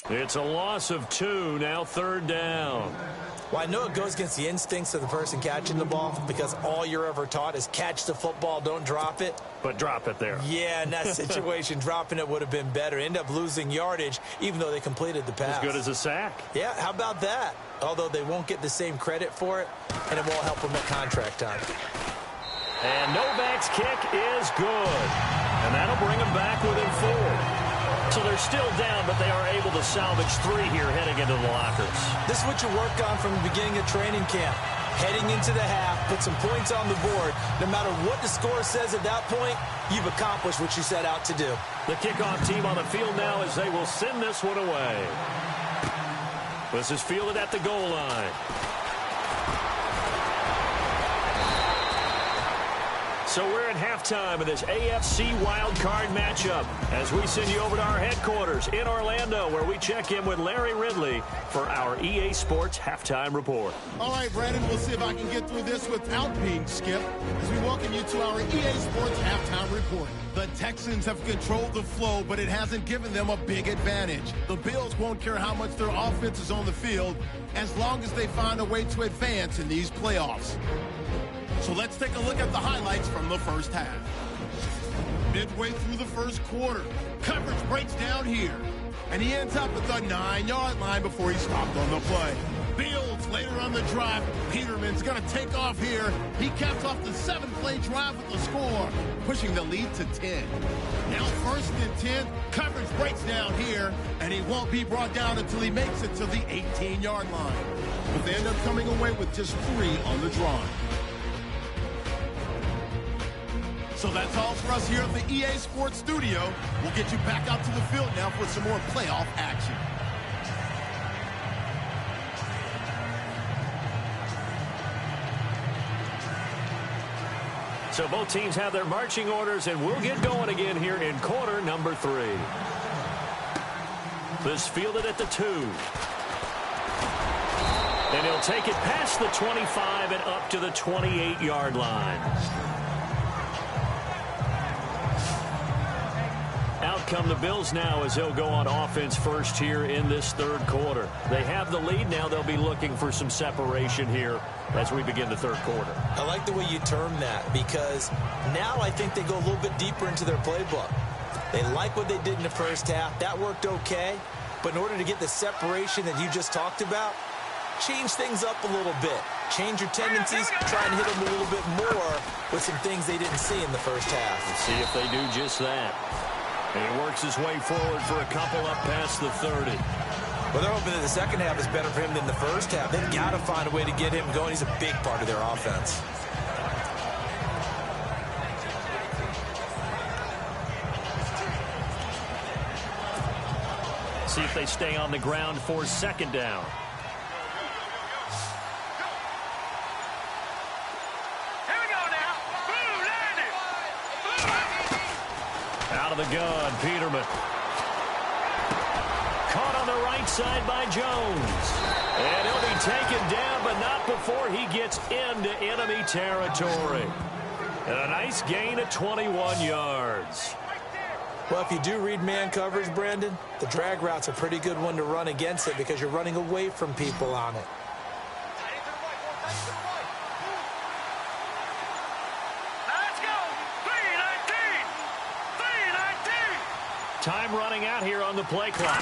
It's a loss of 2, now 3rd down. Well, I know it goes against the instincts of the person catching the ball because all you're ever taught is catch the football, don't drop it. But drop it there. Yeah, in that situation, dropping it would have been better. End up losing yardage, even though they completed the pass. As good as a sack. Yeah, how about that? Although they won't get the same credit for it, and it won't help them at contract time. And Novak's kick is good. And that'll bring them back within 4. So they're still down, but they are able to salvage 3 here heading into the lockers. This is what you work on from the beginning of training camp. Heading into the half, put some points on the board. No matter what the score says at that point, you've accomplished what you set out to do. The kickoff team on the field now as they will send this one away. This is fielded at the goal line. So we're at halftime of this AFC Wild Card matchup as we send you over to our headquarters in Orlando where we check in with Larry Ridley for our EA Sports Halftime Report. All right, Brandon, we'll see if I can get through this without being skipped as we welcome you to our EA Sports Halftime Report. The Texans have controlled the flow, but it hasn't given them a big advantage. The Bills won't care how much their offense is on the field as long as they find a way to advance in these playoffs. So let's take a look at the highlights from the first half. Midway through the first quarter, coverage breaks down here, and he ends up at the 9-yard line before he stopped on the play. Bills later on the drive. Peterman's going to take off here. He caps off the 7-play drive with the score, pushing the lead to 10. Now 1st and 10. Coverage breaks down here, and he won't be brought down until he makes it to the 18-yard line. But they end up coming away with just 3 on the drive. So that's all for us here at the EA Sports Studio. We'll get you back out to the field now for some more playoff action. So both teams have their marching orders, and we'll get going again here in quarter number 3. This fielded at the 2. And he'll take it past the 25 and up to the 28-yard line. Out come the Bills now as they'll go on offense first here in this 3rd quarter. They have the lead now. They'll be looking for some separation here as we begin the 3rd quarter. I like the way you term that because now I think they go a little bit deeper into their playbook. They like what they did in the first half. That worked okay. But in order to get the separation that you just talked about, change things up a little bit. Change your tendencies. Try and hit them a little bit more with some things they didn't see in the first half. Let's see if they do just that. And he works his way forward for a couple up past the 30. Well, they're hoping that the second half is better for him than the first half. They've got to find a way to get him going. He's a big part of their offense. See if they stay on the ground for 2nd down. Out of the gun, Peterman. Caught on the right side by Jones. And he'll be taken down, but not before he gets into enemy territory. And a nice gain of 21 yards. Well, if you do read man coverage, Brandon, the drag route's a pretty good one to run against it because you're running away from people on it. Time running out here on the play clock.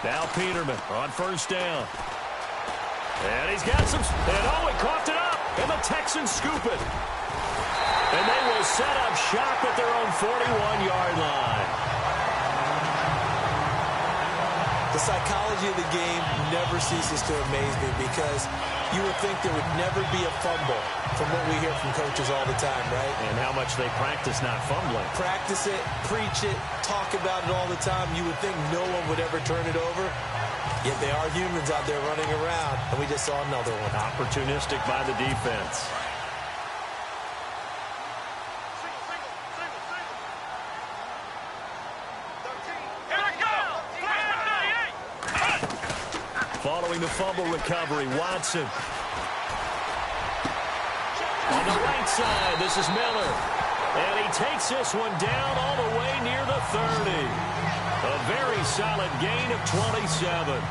Now Peterman on 1st down. And he's got some... And oh, he coughed it up. And the Texans scoop it. And they will set up shop at their own 41-yard line. The psychology of the game never ceases to amaze me because you would think there would never be a fumble from what we hear from coaches all the time, right? And how much they practice not fumbling. Practice it, preach it, talk about it all the time. You would think no one would ever turn it over. Yet they are humans out there running around, and we just saw another one. Opportunistic by the defense. Following the fumble recovery, Watson. On the right side, this is Miller. And he takes this one down all the way near the 30. A very solid gain of 27.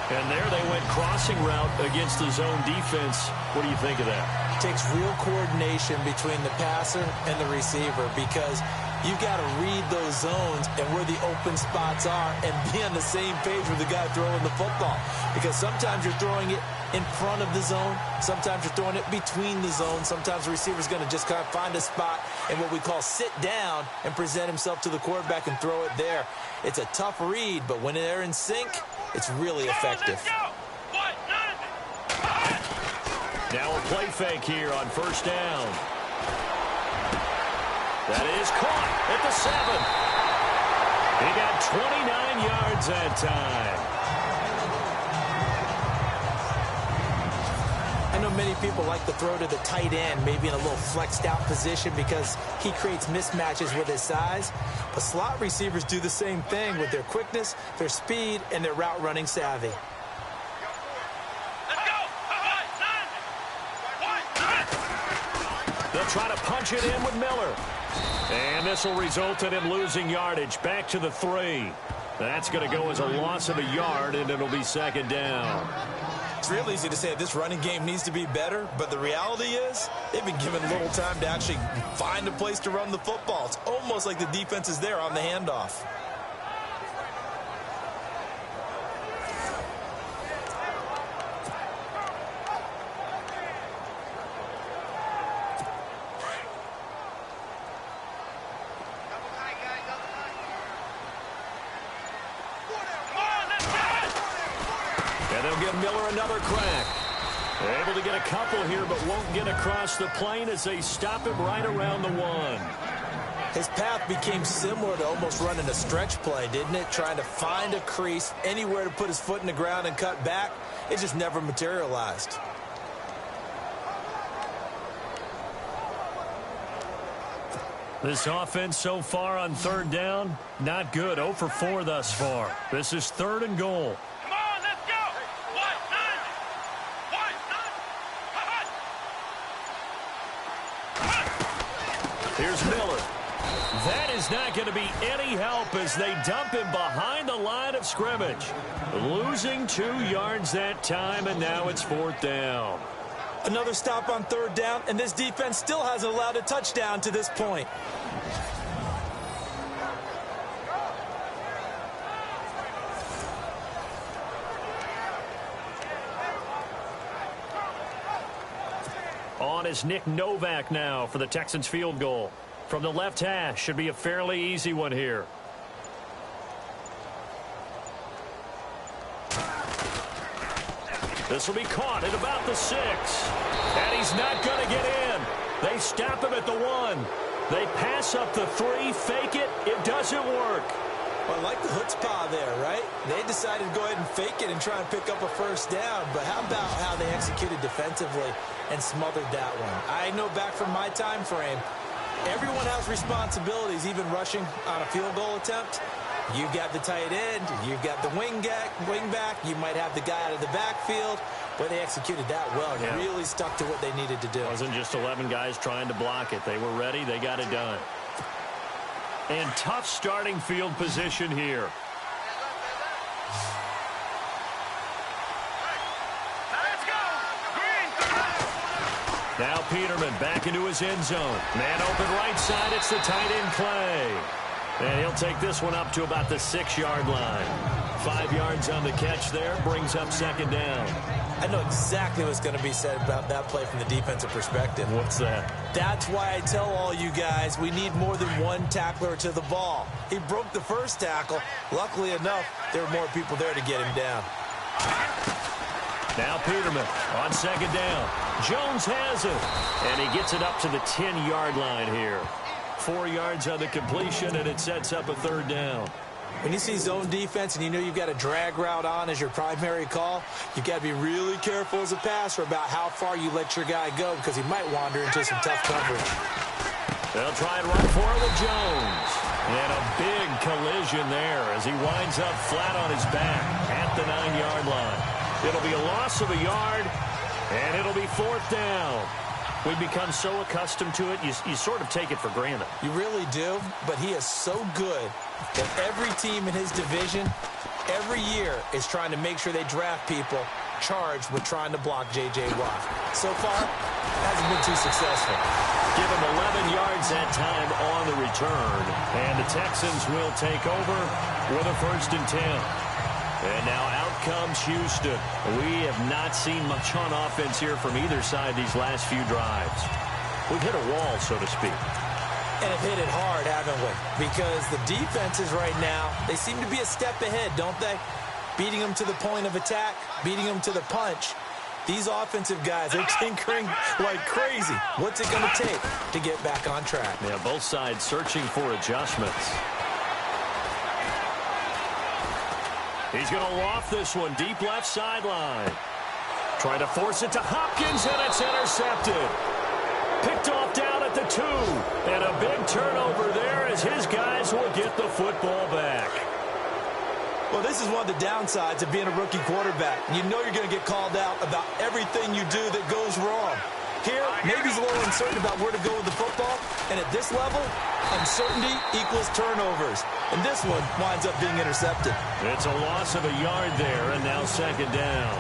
And there they went crossing route against the zone defense. What do you think of that? It takes real coordination between the passer and the receiver because you've got to read those zones and where the open spots are and be on the same page with the guy throwing the football. Because sometimes you're throwing it in front of the zone. Sometimes you're throwing it between the zones. Sometimes the receiver's going to just kind of find a spot and what we call sit down and present himself to the quarterback and throw it there. It's a tough read, but when they're in sync, it's really effective. Now a play fake here on first down. That is caught at the 7. He got 29 yards that time. I know many people like to throw to the tight end, maybe in a little flexed out position because he creates mismatches with his size. But slot receivers do the same thing with their quickness, their speed, and their route running savvy. They'll try to punch it in with Miller. And this will result in him losing yardage back to the 3. That's going to go as a loss of a yard, and it'll be second down. It's real easy to say this running game needs to be better, but the reality is they've been given little time to actually find a place to run the football. It's almost like the defense is there on the handoff. Miller another crack. They're able to get a couple here, but won't get across the plane as they stop him right around the 1. His path became similar to almost running a stretch play, didn't it? Trying to find a crease, anywhere to put his foot in the ground and cut back. It just never materialized. This offense so far on third down, not good. 0 for 4 thus far. This is 3rd and goal. Here's Miller. That is not going to be any help as they dump him behind the line of scrimmage. Losing 2 yards that time, and now it's 4th down. Another stop on 3rd down, and this defense still hasn't allowed a touchdown to this point. On is Nick Novak now for the Texans field goal. From the left hash, should be a fairly easy one here. This will be caught at about the 6. And he's not going to get in. They stop him at the 1. They pass up the 3, fake it. It doesn't work. Well, I like the chutzpah there, right? They decided to go ahead and fake it and try and pick up a first down. But how about how they executed defensively and smothered that one? I know back from my time frame, everyone has responsibilities, even rushing on a field goal attempt. You've got the tight end, you've got the wing back, you might have the guy out of the backfield, but they executed that well and really stuck to what they needed to do. It wasn't just 11 guys trying to block it. They were ready, they got it done. And tough starting field position here. Now Peterman back into his end zone. Man open right side. It's the tight end play. And he'll take this one up to about the 6-yard line. 5 yards on the catch there. Brings up second down. I know exactly what's going to be said about that play from the defensive perspective. What's that? That's why I tell all you guys we need more than one tackler to the ball. He broke the first tackle. Luckily enough, there were more people there to get him down. Now Peterman on second down. Jones has it. And he gets it up to the 10-yard line here. 4 yards on the completion, and it sets up a third down. When you see zone defense and you know you've got a drag route on as your primary call, you've got to be really careful as a passer about how far you let your guy go because he might wander into some tough coverage. They'll try and run for it with Jones. And a big collision there as he winds up flat on his back at the 9-yard line. It'll be a loss of a yard, and it'll be 4th down. We become so accustomed to it, you sort of take it for granted. You really do, but he is so good that every team in his division every year is trying to make sure they draft people charged with trying to block J.J. Watt. So far, hasn't been too successful. Give him 11 yards that time on the return. And the Texans will take over with a 1st and 10. And now out comes Houston. We have not seen much on offense here from either side these last few drives. We've hit a wall, so to speak. And have hit it hard, haven't we? Because the defenses right now, they seem to be a step ahead, don't they? Beating them to the point of attack, beating them to the punch. These offensive guys are tinkering like crazy. What's it going to take to get back on track? Yeah, both sides searching for adjustments. He's going to loft this one deep left sideline. Trying to force it to Hopkins, and it's intercepted. Picked off down at the 2. And a big turnover there as his guys will get the football back. Well, this is one of the downsides of being a rookie quarterback. You know you're going to get called out about everything you do that goes wrong. Here, maybe he's a little uncertain about where to go with the football. And at this level, uncertainty equals turnovers. And this one winds up being intercepted. It's a loss of a yard there, and now 2nd down.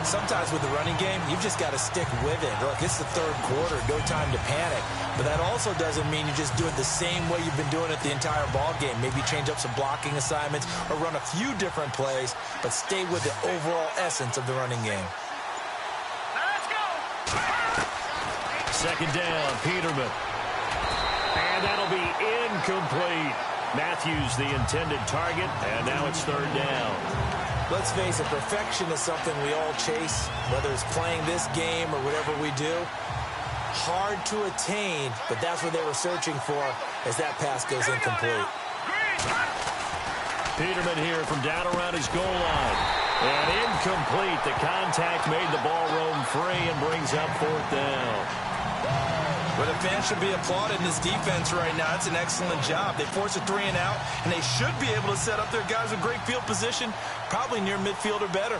Sometimes with the running game, you've just got to stick with it. Look, it's the 3rd quarter, no time to panic. But that also doesn't mean you just do it the same way you've been doing it the entire ball game. Maybe change up some blocking assignments or run a few different plays, but stay with the overall essence of the running game. Let's go. 2nd down, Peterman. And that'll be incomplete. Matthews the intended target, and now it's 3rd down. Let's face it, perfection is something we all chase, whether it's playing this game or whatever we do. Hard to attain, but that's what they were searching for as that pass goes incomplete. Peterman here from down around his goal line. And incomplete. The contact made the ball roam free and brings up 4th down. But the fans should be applauding this defense right now. It's an excellent job. They force a 3 and out, and they should be able to set up their guys with great field position, probably near midfield or better.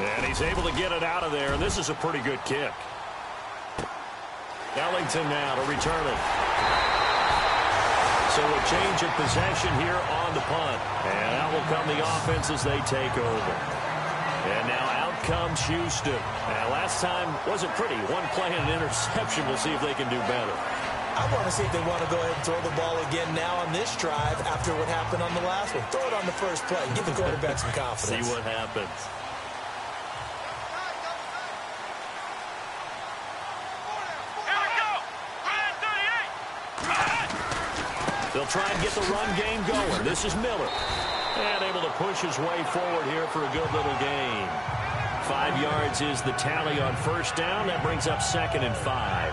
And he's able to get it out of there, and this is a pretty good kick. Ellington now to return it. So a change of possession here on the punt. And out will come the offense as they take over. And now out comes Houston. Now, last time wasn't pretty. One play and an interception. We'll see if they can do better. I want to see if they want to go ahead and throw the ball again now on this drive after what happened on the last one. Throw it on the first play. Give the quarterback some confidence. See what happens. Here we go. 38. They'll try and get the run game going. This is Miller. And able to push his way forward here for a good little gain. 5 yards is the tally on 1st down. That brings up 2nd and 5.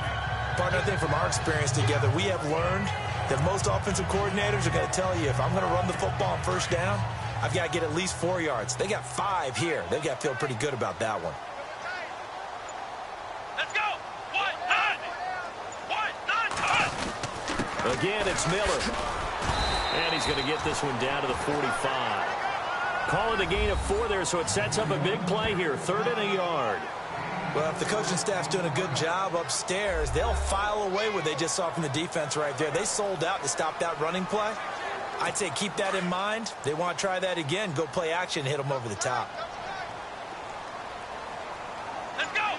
Partner, I think from our experience together, we have learned that most offensive coordinators are going to tell you, if I'm going to run the football on 1st down, I've got to get at least 4 yards. They got 5 here. They've got to feel pretty good about that one. Let's go. 1-9. 1-9. Again, it's Miller. And he's going to get this one down to the 45. Call it a gain of 4 there, so it sets up a big play here. 3rd and a yard. Well, if the coaching staff's doing a good job upstairs, they'll file away what they just saw from the defense right there. They sold out to stop that running play. I'd say keep that in mind. They want to try that again. Go play action, hit them over the top. Let's go.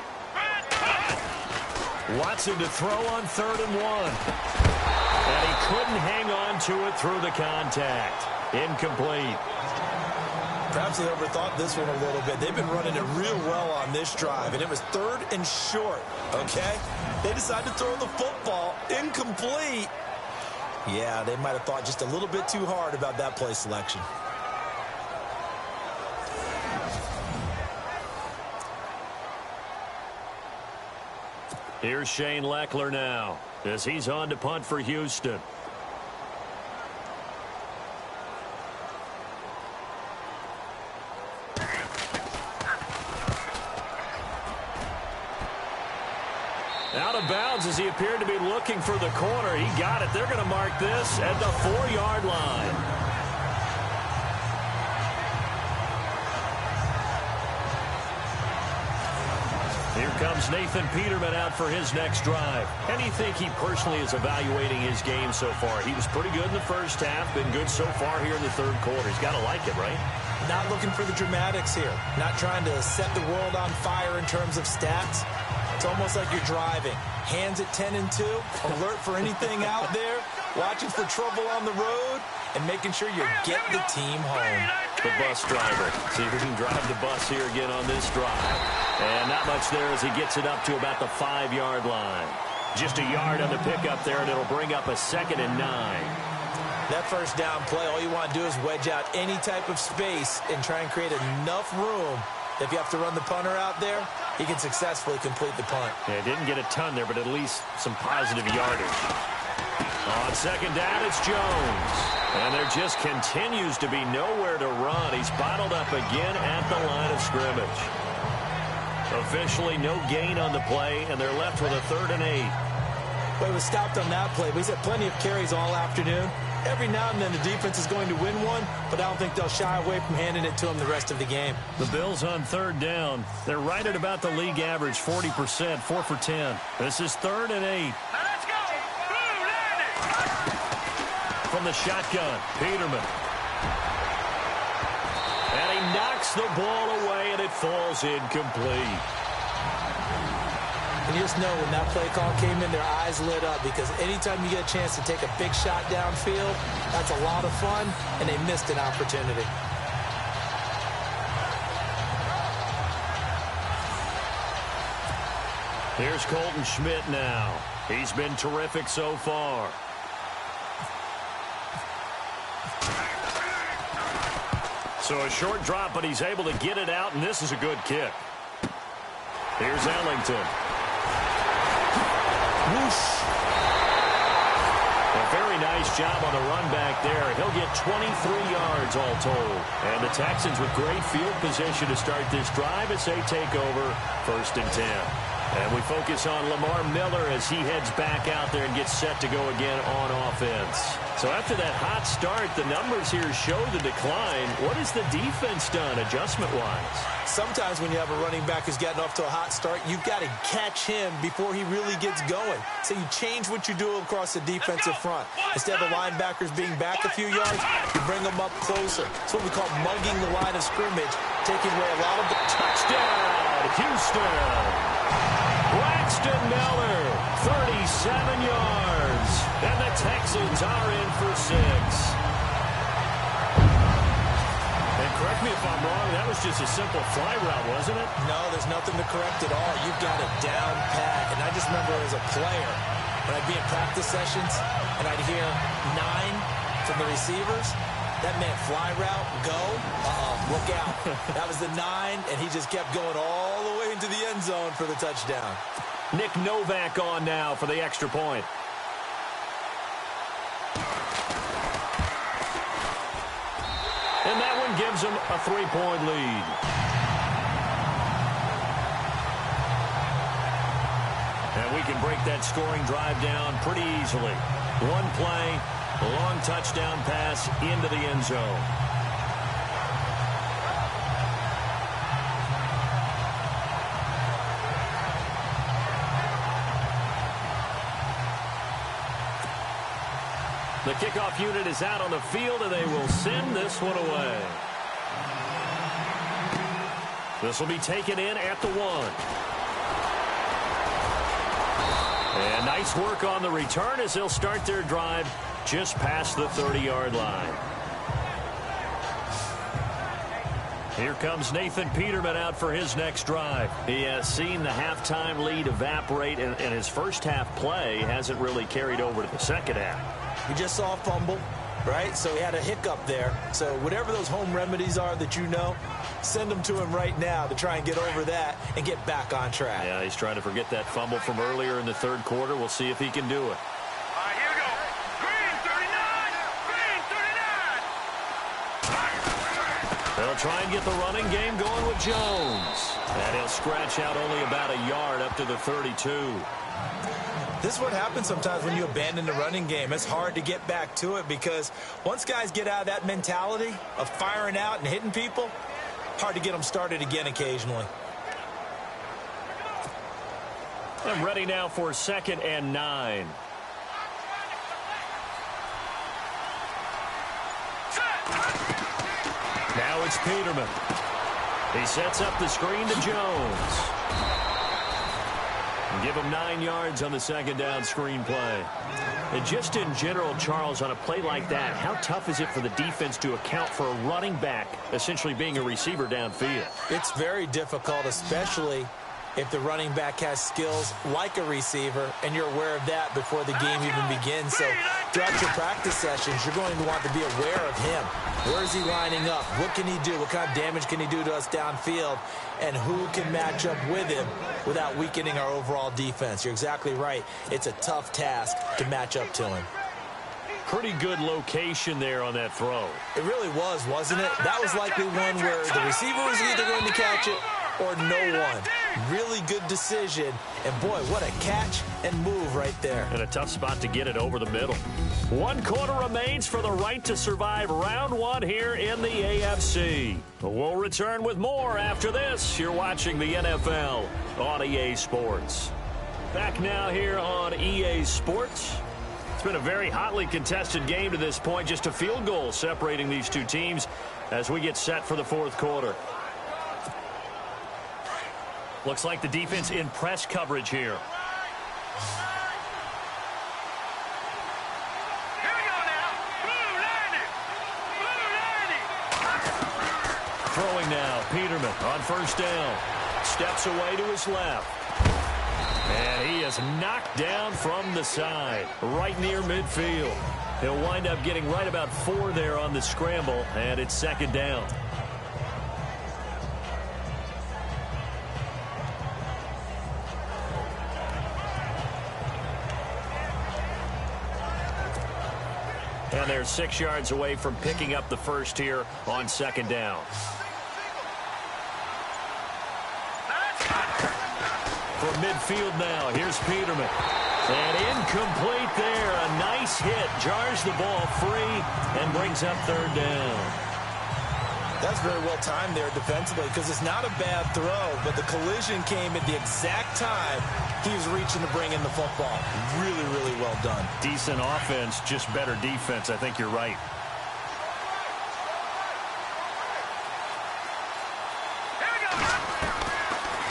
Watson to throw on 3rd and 1. And he couldn't hang on to it through the contact. Incomplete. Perhaps they overthought this one a little bit. They've been running it real well on this drive, and it was 3rd and short, okay? They decided to throw the football incomplete. Yeah, they might have thought just a little bit too hard about that play selection. Here's Shane Leckler now as he's on to punt for Houston. Out of bounds as he appeared to be looking for the corner. He got it. They're going to mark this at the 4-yard line. Here comes Nathan Peterman out for his next drive. How do you think he personally is evaluating his game so far? He was pretty good in the first half, been good so far here in the third quarter. He's got to like it, right? Not looking for the dramatics here. Not trying to set the world on fire in terms of stats. It's almost like you're driving. Hands at 10 and 2, alert for anything out there, watching for trouble on the road, and making sure you get the team home. The bus driver. See if he can drive the bus here again on this drive. And not much there as he gets it up to about the 5-yard line. Just a yard on the pickup there, and it'll bring up a 2nd and 9. That first down play, all you want to do is wedge out any type of space and try and create enough room that if you have to run the punter out there, he can successfully complete the punt. Yeah, didn't get a ton there, but at least some positive yardage. On 2nd down, it's Jones. And there just continues to be nowhere to run. He's bottled up again at the line of scrimmage. Officially no gain on the play, and they're left with a 3rd and 8. Well, he was stopped on that play, but he's had plenty of carries all afternoon. Every now and then the defense is going to win one, but I don't think they'll shy away from handing it to him the rest of the game. The Bills on 3rd down. They're right at about the league average, 40%, 4 for 10. This is 3rd and 8. Let's go. Blue landing. From the shotgun, Peterman. And he knocks the ball away, and it falls incomplete. And you just know when that play call came in, their eyes lit up, because anytime you get a chance to take a big shot downfield, that's a lot of fun, and they missed an opportunity. Here's Colton Schmidt now. He's been terrific so far. So a short drop, but he's able to get it out, and this is a good kick. Here's Ellington. Whoosh. A very nice job on the run back there. He'll get 23 yards all told. And the Texans with great field position to start this drive as they take over 1st and 10. And we focus on Lamar Miller as he heads back out there and gets set to go again on offense. So after that hot start, the numbers here show the decline. What has the defense done adjustment-wise? Sometimes when you have a running back who's gotten off to a hot start, you've got to catch him before he really gets going. So you change what you do across the defensive front. Instead of the linebackers being back a few yards, you bring them up closer. It's what we call mugging the line of scrimmage, taking away a lot of the touchdown, Houston. Braxton Miller, 37 yards. And the Texans are in for 6. And correct me if I'm wrong, that was just a simple fly route, wasn't it? No, there's nothing to correct at all. You've got it down pat. And I just remember as a player, when I'd be in practice sessions and I'd hear 9 from the receivers, that meant fly route, go, look out. That was the 9, and he just kept going all the way into the end zone for the touchdown. Nick Novak on now for the extra point. And that one gives him a 3-point lead. And we can break that scoring drive down pretty easily. One play, a long touchdown pass into the end zone. The kickoff unit is out on the field, and they will send this one away. This will be taken in at the 1. And nice work on the return as they'll start their drive just past the 30-yard line. Here comes Nathan Peterman out for his next drive. He has seen the halftime lead evaporate, and his first half play hasn't really carried over to the second half. We just saw a fumble, right? So he had a hiccup there. So whatever those home remedies are that you know, send them to him right now to try and get over that and get back on track. Yeah, he's trying to forget that fumble from earlier in the third quarter. We'll see if he can do it. All right, here we go. Green 39. Green 39. They'll try and get the running game going with Jones. And he'll scratch out only about a yard up to the 32. This is what happens sometimes when you abandon the running game. It's hard to get back to it because once guys get out of that mentality of firing out and hitting people, hard to get them started again occasionally. And ready now for 2nd and 9. Now it's Peterman. He sets up the screen to Jones. And give him 9 yards on the 2nd down screen play. And just in general, Charles, on a play like that, how tough is it for the defense to account for a running back essentially being a receiver downfield? It's very difficult, especially if the running back has skills like a receiver, and you're aware of that before the game even begins. So throughout your practice sessions, you're going to want to be aware of him. Where is he lining up? What can he do? What kind of damage can he do to us downfield? And who can match up with him without weakening our overall defense? You're exactly right. It's a tough task to match up to him. Pretty good location there on that throw. It really was, wasn't it? That was likely one where the receiver was either going to catch it or no one. Really good decision. And boy, what a catch and move right there. And a tough spot to get it over the middle. 1 quarter remains for the right to survive round 1 here in the AFC. We'll return with more after this. You're watching the NFL on EA Sports. Back now here on EA Sports. It's been a very hotly contested game to this point. Just a field goal separating these two teams as we get set for the 4th quarter. Looks like the defense in press coverage here. Here we go now. Blue landing. Throwing now, Peterman on 1st down. Steps away to his left. And he is knocked down from the side, right near midfield. He'll wind up getting right about 4 there on the scramble, and it's 2nd down. And they're 6 yards away from picking up the first here on 2nd down. From midfield now, here's Peterman. And incomplete there. A nice hit. Jars the ball free and brings up 3rd down. That's very well timed there defensively because it's not a bad throw, but the collision came at the exact time he was reaching to bring in the football. Really, really well done. Decent offense, just better defense. I think you're right.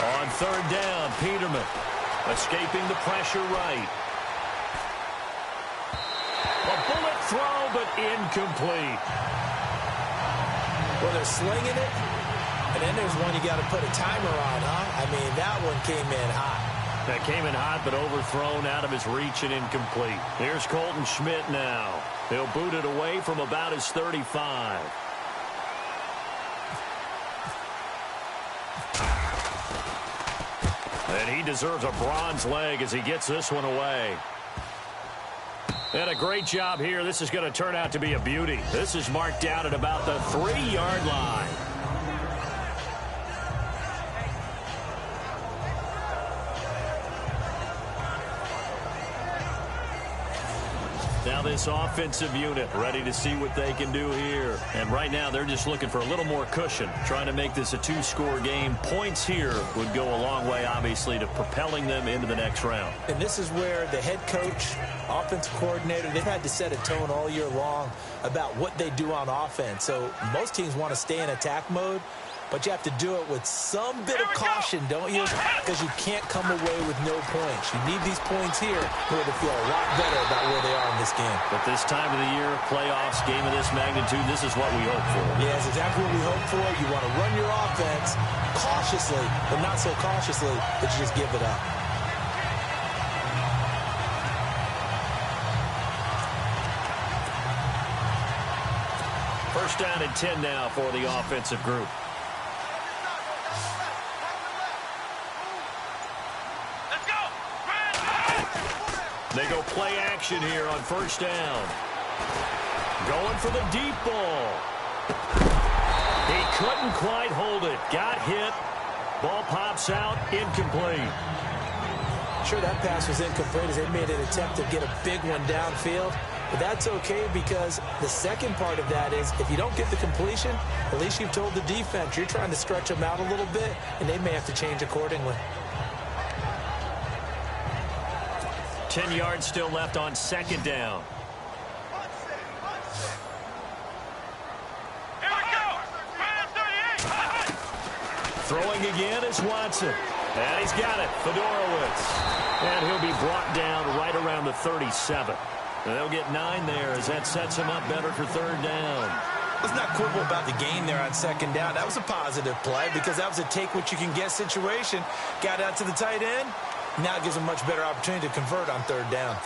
On 3rd down, Peterman escaping the pressure right. A bullet throw, but incomplete. Well, they're slinging it, and then there's one you got to put a timer on, huh? I mean, that one came in hot. That came in hot, but overthrown out of his reach and incomplete. Here's Colton Schmidt now. He'll boot it away from about his 35. And he deserves a bronze leg as he gets this one away. And a great job here. This is going to turn out to be a beauty. This is marked down at about the 3-yard line. Now this offensive unit ready to see what they can do here. And right now they're just looking for a little more cushion, trying to make this a 2-score game. Points here would go a long way, obviously, to propelling them into the next round. And this is where the head coach, offensive coordinator, they've had to set a tone all year long about what they do on offense. So most teams want to stay in attack mode, but you have to do it with some bit of caution, don't you? Because you can't come away with no points. You need these points here in order to feel a lot better about where they are in this game. But this time of the year, playoffs, game of this magnitude, this is what we hope for. Yeah, it's exactly what we hope for. You want to run your offense cautiously, but not so cautiously that you just give it up. First down and 10 now for the offensive group. They go play action here on 1st down. Going for the deep ball. He couldn't quite hold it. Got hit. Ball pops out. Incomplete. Sure, that pass was incomplete as they made an attempt to get a big one downfield. But that's okay because the second part of that is if you don't get the completion, at least you've told the defense you're trying to stretch them out a little bit, and they may have to change accordingly. 10 yards still left on second down. Here we go. Minus 38. Throwing again is Watson. And he's got it. Fedorowicz. And he'll be brought down right around the 37. And they'll get 9 there as that sets him up better for third down. Let's not quibble about the gain there on second down. That was a positive play because that was a take-what-you-can-get situation. Got out to the tight end. Now it gives them a much better opportunity to convert on third down.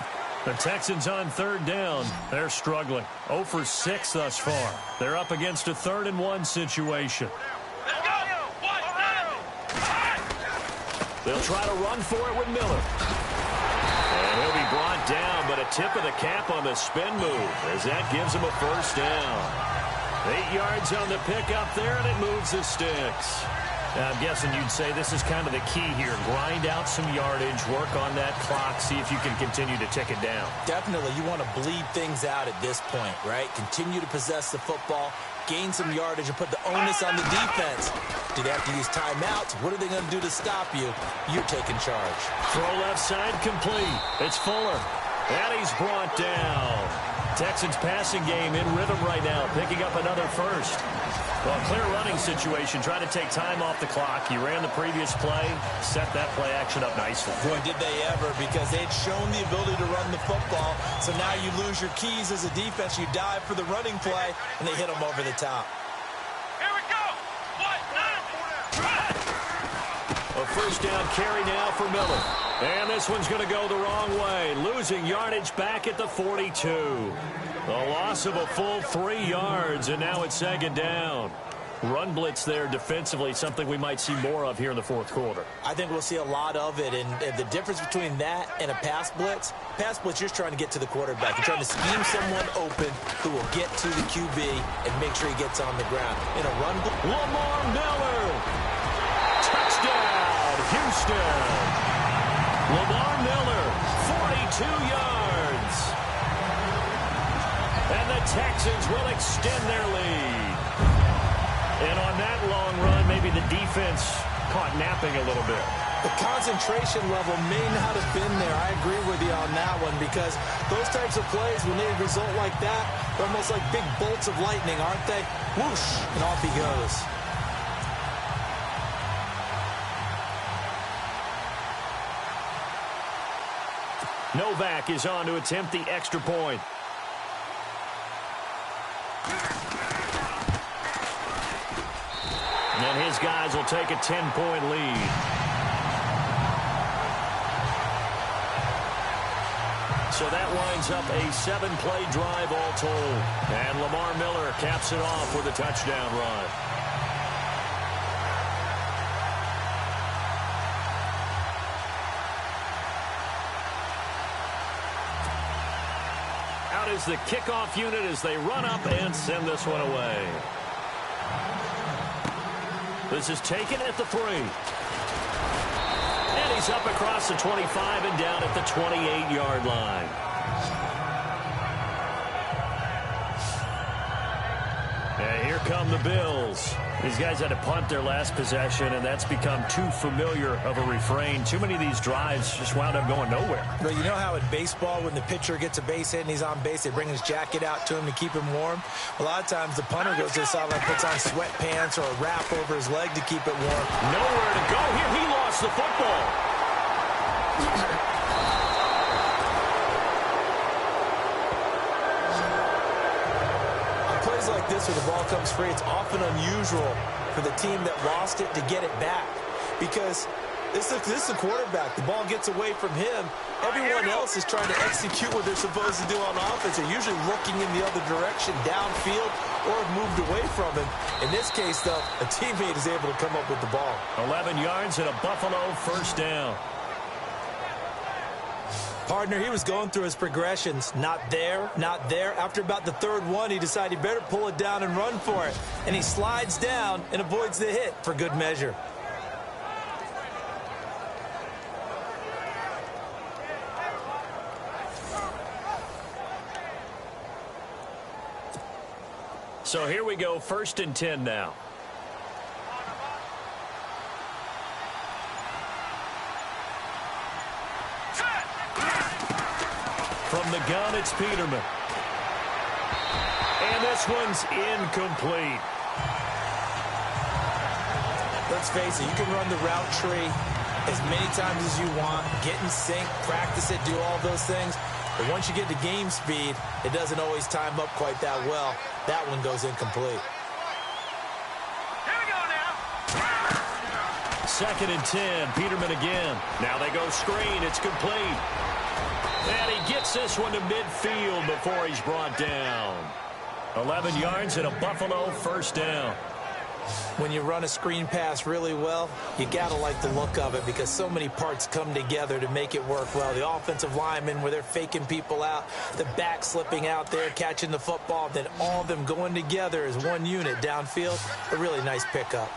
The Texans on third down. They're struggling. 0 for 6 thus far. They're up against a 3rd and 1 situation. Let's go. They'll try to run for it with Miller. And he'll be brought down, but a tip of the cap on the spin move as that gives him a first down. 8 yards on the pickup there, and it moves the sticks. Now, I'm guessing you'd say this is kind of the key here. Grind out some yardage, work on that clock, see if you can continue to tick it down. Definitely, you want to bleed things out at this point, right? Continue to possess the football, gain some yardage, and put the onus on the defense. Do they have to use timeouts? What are they going to do to stop you? You're taking charge. Throw left side complete. It's Fuller. And he's brought down. Texans passing game in rhythm right now, picking up another first. Well, clear running situation, trying to take time off the clock. He ran the previous play, set that play action up nicely. Boy, did they ever, because they'd shown the ability to run the football. So now you lose your keys as a defense. You dive for the running play, and they hit them over the top. Here we go. A first down carry now for Miller. And this one's going to go the wrong way. Losing yardage back at the 42. A loss of a full 3 yards, and now it's second down. Run blitz there defensively, something we might see more of here in the fourth quarter. I think we'll see a lot of it, and the difference between that and a pass blitz, you're just trying to get to the quarterback. You're trying to scheme someone open who will get to the QB and make sure he gets on the ground. In a run blitz, Lamar Miller. Touchdown, Houston. Lamar Miller, 42 yards. And the Texans will extend their lead. And on that long run, maybe the defense caught napping a little bit. The concentration level may not have been there. I agree with you on that one, because those types of plays, when they result like that, they're almost like big bolts of lightning, aren't they? Whoosh, and off he goes. Novak is on to attempt the extra point. And his guys will take a 10-point lead. So that winds up a 7-play drive all told. And Lamar Miller caps it off with a touchdown run. Out is the kickoff unit as they run up and send this one away. This is taken at the 3. And he's up across the 25 and down at the 28-yard line. And here come the Bills. These guys had to punt their last possession, and that's become too familiar of a refrain. Too many of these drives just wound up going nowhere. But you know how in baseball, when the pitcher gets a base hit and he's on base, they bring his jacket out to him to keep him warm? A lot of times the punter goes to the sideline, puts on sweatpants or a wrap over his leg to keep it warm. Nowhere to go here. He lost the football. Plays like this where the ball comes free, it's often unusual for the team that lost it to get it back, because this is the quarterback. The ball gets away from him. Everyone else is trying to execute what they're supposed to do on offense. They're usually looking in the other direction, downfield, or have moved away from him. In this case, though, a teammate is able to come up with the ball. 11 yards and a Buffalo first down. Partner, he was going through his progressions. Not there, not there. After about the third one, he decided he better pull it down and run for it. And he slides down and avoids the hit for good measure. So here we go, 1st and 10 now. From the gun, it's Peterman. And this one's incomplete. Let's face it, you can run the route tree as many times as you want, get in sync, practice it, do all those things. But once you get to game speed, it doesn't always time up quite that well. That one goes incomplete. Here we go now. 2nd and 10. Peterman again. Now they go screen. It's complete. And he gets this one to midfield before he's brought down. 11 yards and a Buffalo first down. When you run a screen pass really well, you got to like the look of it because so many parts come together to make it work well. The offensive linemen, where they're faking people out, the back slipping out there, catching the football, then all of them going together as one unit downfield. A really nice pickup.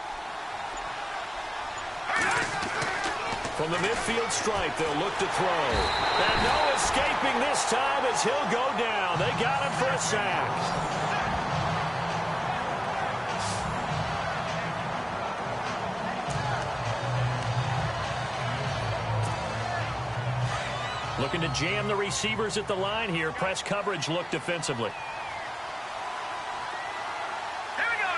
From the midfield stripe, they'll look to throw. And no escaping this time as he'll go down. They got him for a sack. Looking to jam the receivers at the line here. Press coverage look defensively. Here we go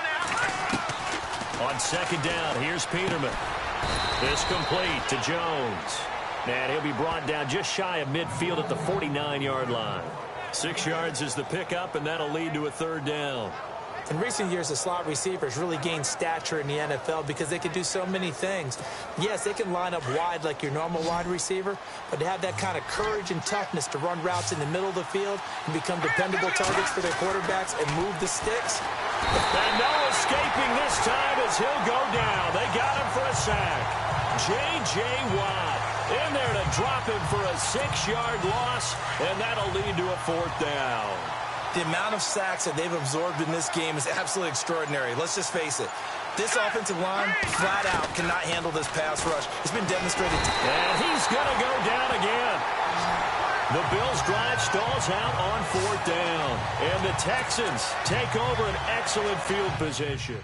now. On 2nd down, here's Peterman. This complete to Jones. And he'll be brought down just shy of midfield at the 49-yard line. 6 yards is the pickup, and that'll lead to a 3rd down. In recent years, the slot receivers really gained stature in the NFL because they can do so many things. Yes, they can line up wide like your normal wide receiver, but to have that kind of courage and toughness to run routes in the middle of the field and become dependable targets for their quarterbacks and move the sticks. And no escaping this time as he'll go down. They got him for a sack. J.J. Watt in there to drop him for a 6-yard loss, and that'll lead to a 4th down. The amount of sacks that they've absorbed in this game is absolutely extraordinary. Let's just face it. This offensive line, flat out, cannot handle this pass rush. It's been demonstrated. And he's going to go down again. The Bills' drive stalls out on 4th down. And the Texans take over an excellent field position.